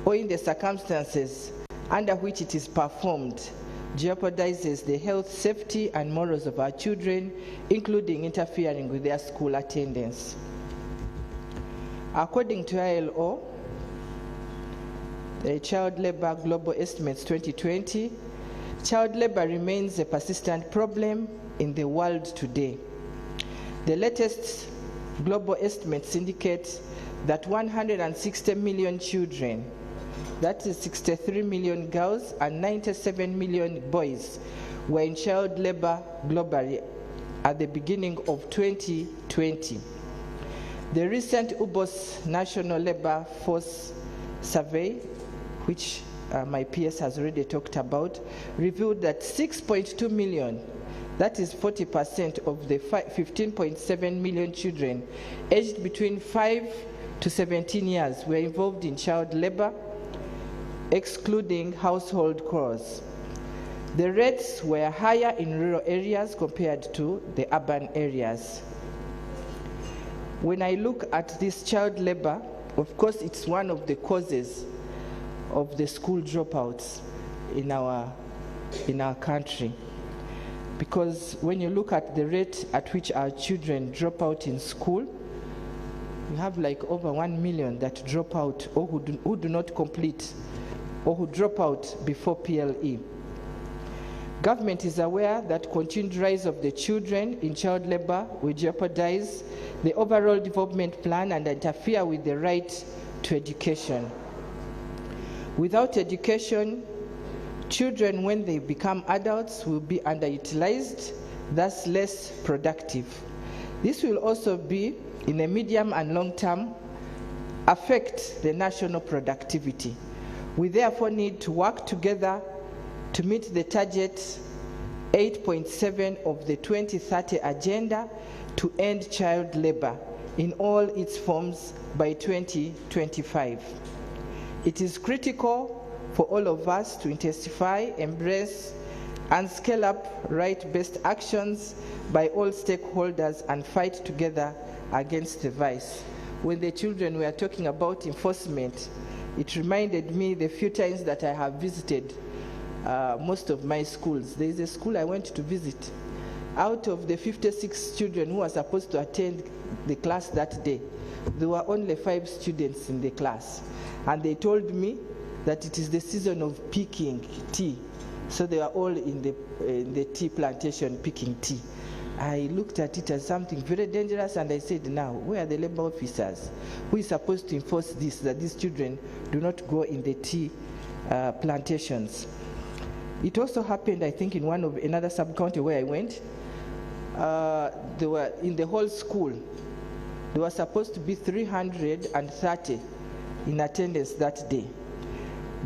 or in the circumstances under which it is performed jeopardizes the health, safety, and morals of our children, including interfering with their school attendance. According to ILO, the Child Labor Global Estimates 2020, child labor remains a persistent problem in the world today. The latest global estimates indicate that 160 million children, that is 63 million girls and 97 million boys, were in child labor globally at the beginning of 2020. The recent UBOS National Labor Force Survey, which my PS has already talked about, revealed that 6.2 million, that is 40% of the 15.7 million children aged between 5 to 17 years were involved in child labor, excluding household chores. The rates were higher in rural areas compared to the urban areas. When I look at this child labor, of course it's one of the causes of the school dropouts in our country. Because when you look at the rate at which our children drop out in school, we have like over 1 million that drop out or who do not complete or who drop out before PLE. Government is aware that continued rise of the children in child labor will jeopardize the overall development plan and interfere with the right to education. Without education, children, when they become adults, will be underutilized, thus less productive. This will also be, in the medium and long term, affect the national productivity. We therefore need to work together to meet the target 8.7 of the 2030 agenda to end child labor in all its forms by 2025. It is critical for all of us to intensify, embrace, and scale up right-based actions by all stakeholders and fight together against the vice. When the children were talking about enforcement, it reminded me the few times that I have visited most of my schools. There is a school I went to visit. Out of the 56 children who were supposed to attend the class that day, there were only 5 students in the class. And they told me that it is the season of picking tea. So they were all in the tea plantation picking tea. I looked at it as something very dangerous, and I said, now, where are the labor officers who is supposed to enforce this, that these children do not go in the tea plantations? It also happened, I think, in another sub-county where I went. There were, in the whole school, there were supposed to be 330 in attendance that day.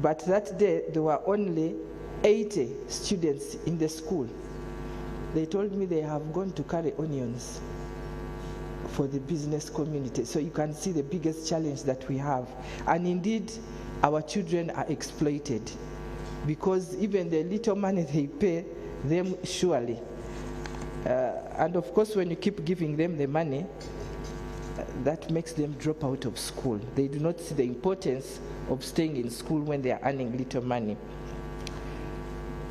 But that day, there were only 80 students in the school. They told me they have gone to carry onions for the business community. So you can see the biggest challenge that we have. And indeed, our children are exploited, because even the little money they pay them, surely. And of course, when you keep giving them the money, that makes them drop out of school. They do not see the importance of staying in school when they are earning little money.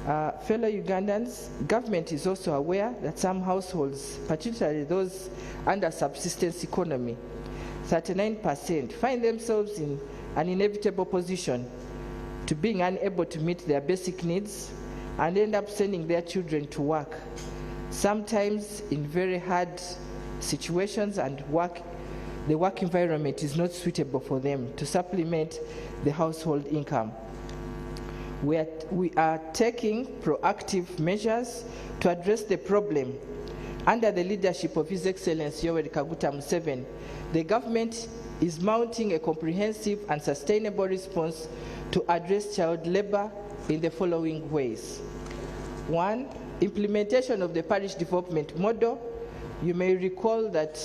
Fellow Ugandans, government is also aware that some households, particularly those under subsistence economy, 39%, find themselves in an inevitable position to being unable to meet their basic needs and end up sending their children to work, sometimes in very hard situations, and the work environment is not suitable for them to supplement the household income. We are taking proactive measures to address the problem. Under the leadership of His Excellency Yoweri Kaguta Museveni, the government is mounting a comprehensive and sustainable response to address child labor in the following ways. 1, implementation of the parish development model. You may recall that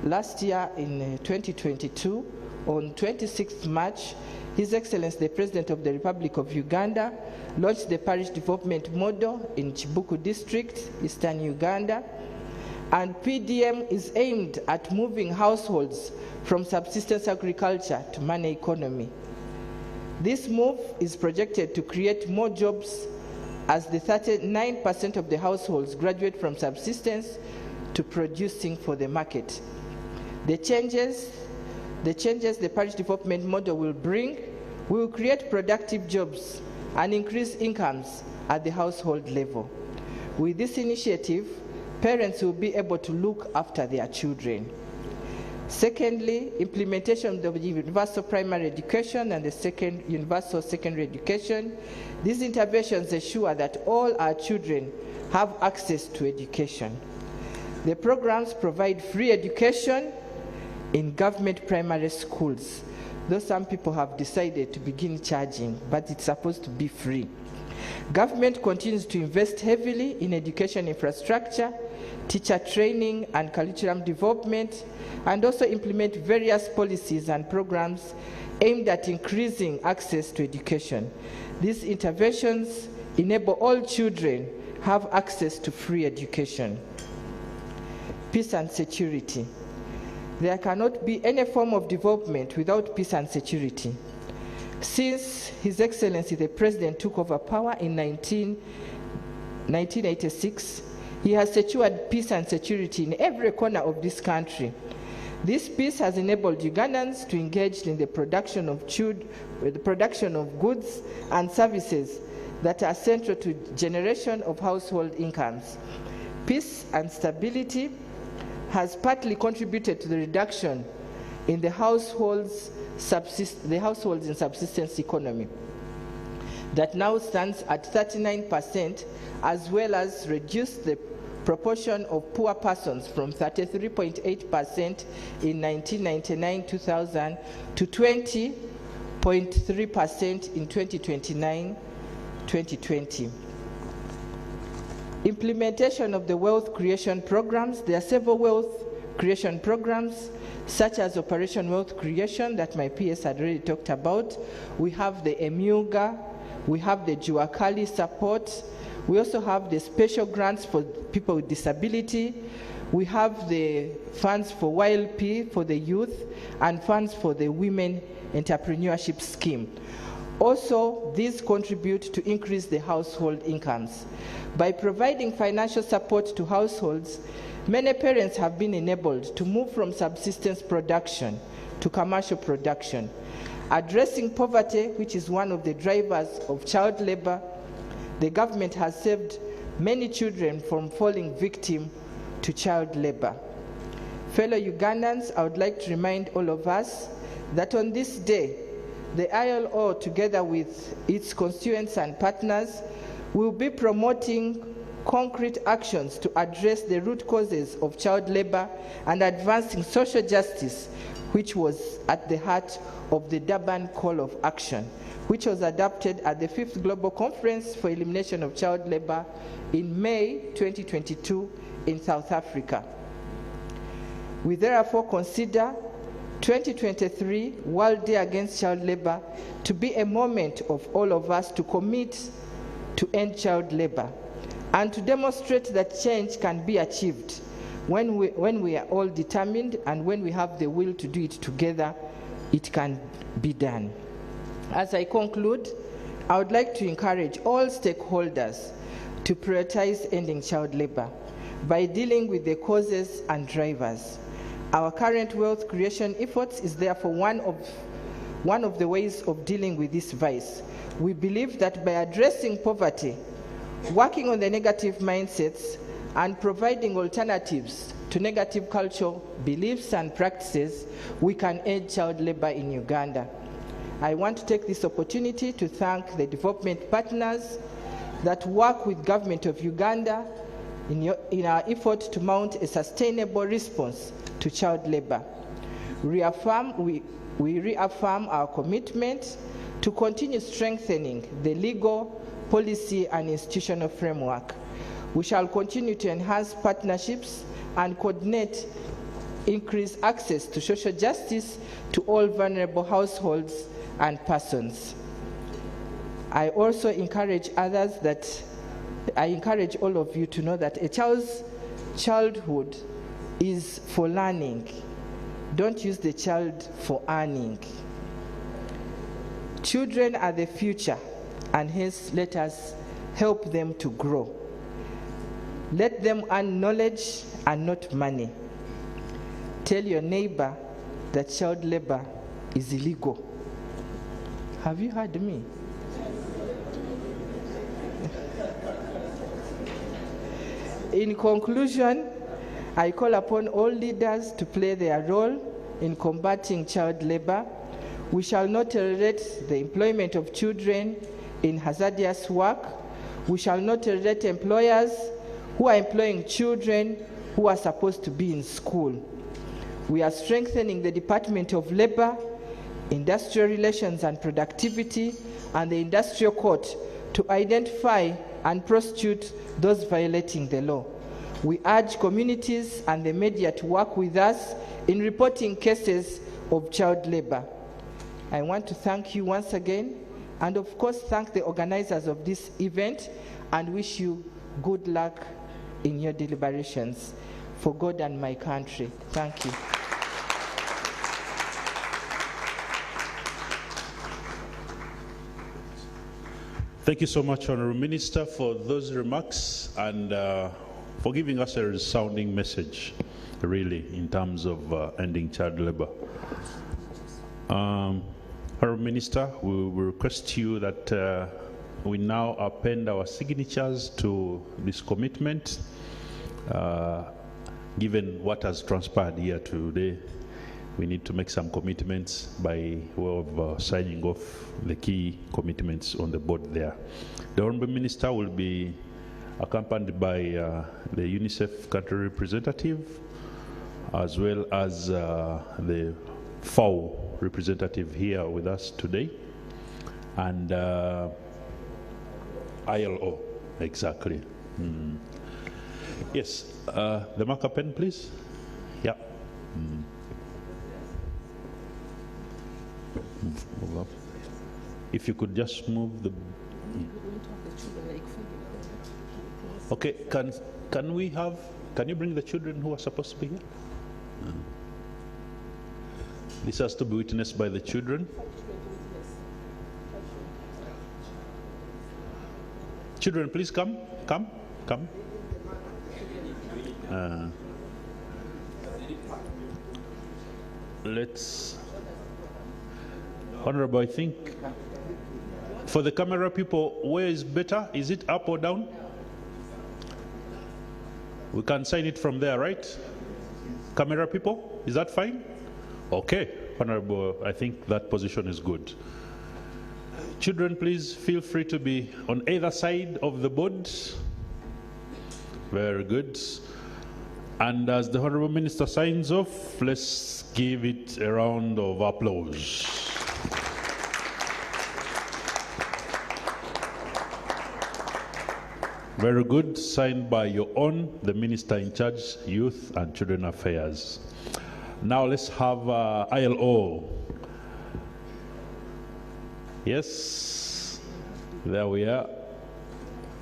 last year in 2022, on 26th March, His Excellency the President of the Republic of Uganda launched the parish development model in Chibuku district, Eastern Uganda, and PDM is aimed at moving households from subsistence agriculture to money economy. This move is projected to create more jobs, as the 39% of the households graduate from subsistence to producing for the market. The changes the parish development model will bring will create productive jobs and increase incomes at the household level. With this initiative, parents will be able to look after their children. Secondly, implementation of the universal primary education and the universal secondary education. These interventions ensure that all our children have access to education. The programs provide free education in government primary schools, though some people have decided to begin charging, but it's supposed to be free. Government continues to invest heavily in education infrastructure, teacher training and curriculum development, and also implement various policies and programs aimed at increasing access to education. These interventions enable all children have access to free education. Peace and security. There cannot be any form of development without peace and security. Since His Excellency the President took over power in 1986, he has secured peace and security in every corner of this country. This peace has enabled Ugandans to engage in the production of goods and services that are central to generation of household incomes. Peace and stability has partly contributed to the reduction in the households in subsistence economy that now stands at 39%, as well as reduced the proportion of poor persons from 33.8% in 1999-2000 to 20.3% in 2029-2020. Implementation of the wealth creation programs. There are several wealth creation programs, such as Operation Wealth Creation that my PS had already talked about. We have the Emuga, we have the Juakali support, we also have the special grants for people with disability, we have the funds for YLP for the youth, and funds for the women entrepreneurship scheme. Also, these contribute to increase the household incomes. By providing financial support to households, many parents have been enabled to move from subsistence production to commercial production. Addressing poverty, which is one of the drivers of child labor, the government has saved many children from falling victim to child labor. Fellow Ugandans, I would like to remind all of us that on this day, the ILO, together with its constituents and partners, will be promoting concrete actions to address the root causes of child labor and advancing social justice, which was at the heart of the Durban Call of Action, which was adopted at the 5th Global Conference for Elimination of Child Labor in May 2022 in South Africa. We therefore consider 2023 World Day Against Child Labor to be a moment of all of us to commit to end child labor and to demonstrate that change can be achieved when we are all determined, and when we have the will to do it together, it can be done. As I conclude, I would like to encourage all stakeholders to prioritize ending child labor by dealing with the causes and drivers. Our current wealth creation efforts is therefore one of the ways of dealing with this vice. We believe that by addressing poverty, working on the negative mindsets, and providing alternatives to negative cultural beliefs and practices, we can end child labor in Uganda. I want to take this opportunity to thank the development partners that work with Government of Uganda in our effort to mount a sustainable response to child labor. We reaffirm our commitment to continue strengthening the legal, policy, and institutional framework. We shall continue to enhance partnerships and coordinate increased access to social justice to all vulnerable households and persons. I also encourage all of you to know that a child's childhood is for learning. Don't use the child for earning. Children are the future, and hence let us help them to grow. Let them earn knowledge and not money. Tell your neighbor that child labor is illegal. Have you heard me? In conclusion, I call upon all leaders to play their role in combating child labor. We shall not tolerate the employment of children in hazardous work. We shall not tolerate employers who are employing children who are supposed to be in school. We are strengthening the Department of Labor, Industrial Relations and Productivity, and the Industrial Court to identify and prosecute those violating the law. We urge communities and the media to work with us in reporting cases of child labor. I want to thank you once again, and of course thank the organizers of this event, and wish you good luck in your deliberations. For God and my country. Thank you. Thank you so much, Honourable Minister, for those remarks and for giving us a resounding message, really, in terms of ending child labor. Honourable Minister, we will request you that we now append our signatures to this commitment. Given what has transpired here today, we need to make some commitments by way of signing off the key commitments on the board there. The Honourable Minister will be accompanied by the UNICEF country representative, as well as the FAO representative here with us today, and ILO, exactly. Yes, the marker pen, please. Yeah. Move up. If you could just move the. Okay, can we have? Can you bring the children who are supposed to be here? This has to be witnessed by the children. Children, please come. Let's, Honorable, I think for the camera people, where is better? Is it up or down? We can sign it from there, right? Camera people, is that fine? Okay, Honorable, I think that position is good. Children, please feel free to be on either side of the board. Very good. And as the Honorable Minister signs off, let's give it a round of applause. Very good. Signed by your own, the Minister in charge, Youth and Children Affairs. Now let's have ILO. Yes, there we are.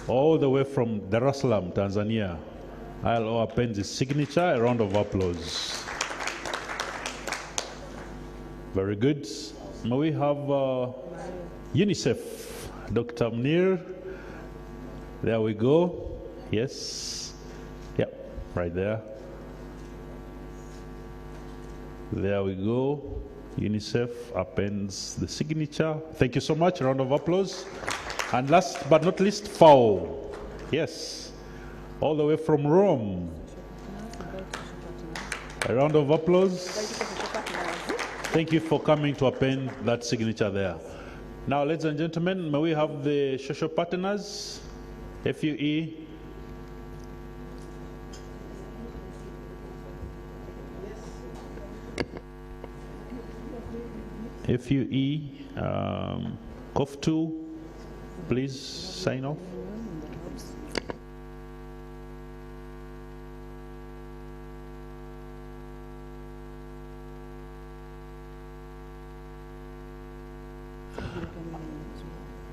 All the way from Dar es Salaam, Tanzania. ILO appends his signature. A round of applause. Very good. May we have UNICEF, Dr. Mnir. There we go. Yes. Yep, right there. There we go. UNICEF appends the signature. Thank you so much. A round of applause. And last but not least, FAO. Yes. All the way from Rome. A round of applause. Thank you for coming to append that signature there. Now, ladies and gentlemen, may we have the social partners, FUE. FUE, COF2, please sign off.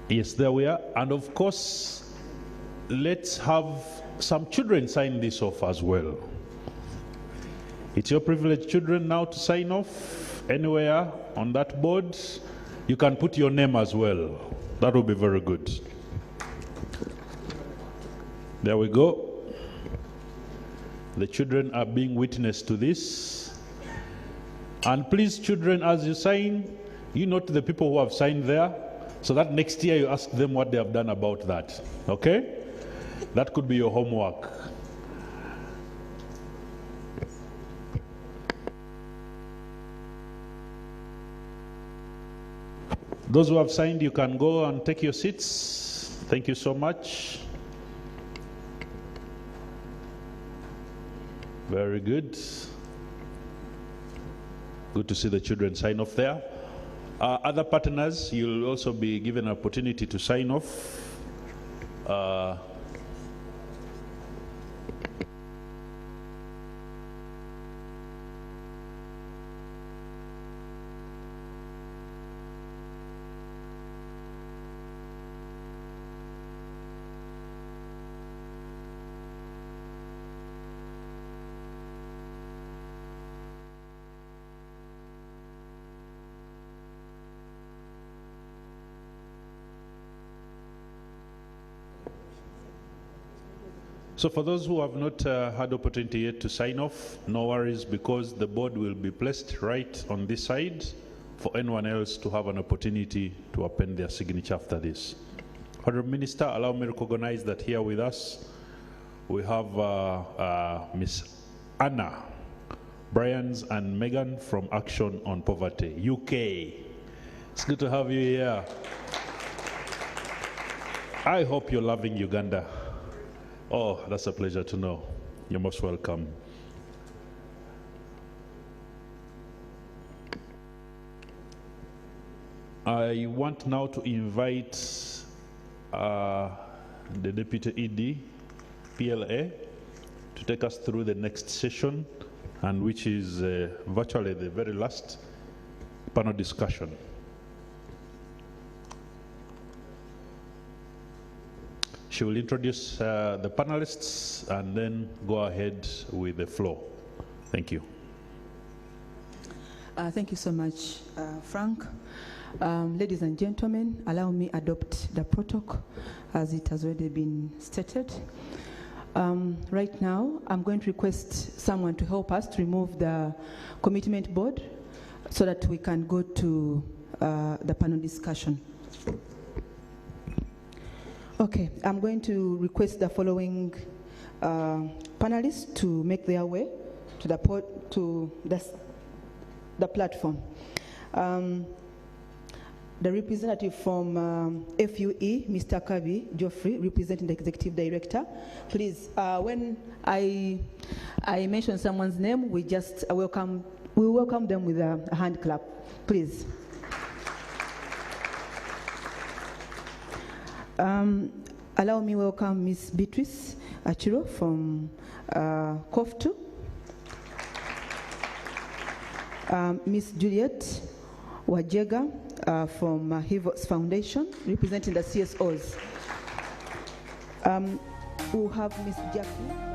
Yes, there we are. And of course, let's have some children sign this off as well. It's your privilege, children, now to sign off. Anywhere on that board, you can put your name as well. That will be very good. There we go. The children are being witness to this. And please, children, as you sign, you note the people who have signed there, so that next year you ask them what they have done about that. Okay? That could be your homework. Those who have signed, you can go and take your seats. Thank you so much. Very good. Good to see the children sign off there. Other partners, you'll also be given an opportunity to sign off. So for those who have not had opportunity yet to sign off, no worries, because the board will be placed right on this side for anyone else to have an opportunity to append their signature after this. Honorable Minister, allow me to recognize that here with us we have Miss Anna Bryans and Megan from Action on Poverty, UK. It's good to have you here. I hope you're loving Uganda. Oh, that's a pleasure to know. You're most welcome. I want now to invite the Deputy ED, PLA, to take us through the next session, and which is virtually the very last panel discussion. She will introduce the panelists and then go ahead with the floor. Thank you. Thank you so much, Frank. Ladies and gentlemen, allow me adopt the protocol as it has already been stated. Right now, I'm going to request someone to help us to remove the commitment board so that we can go to the panel discussion. Okay, I'm going to request the following panelists to make their way to the platform. The representative from FUE, Mr. Kabi Geoffrey, representing the executive director. Please, when I mention someone's name, we just welcome them with a hand clap, please. Allow me welcome Ms. Beatrice Achiro from COF2. Ms. Juliet Wajega from Hivots Foundation, representing the CSOs. We'll have Ms. Jackie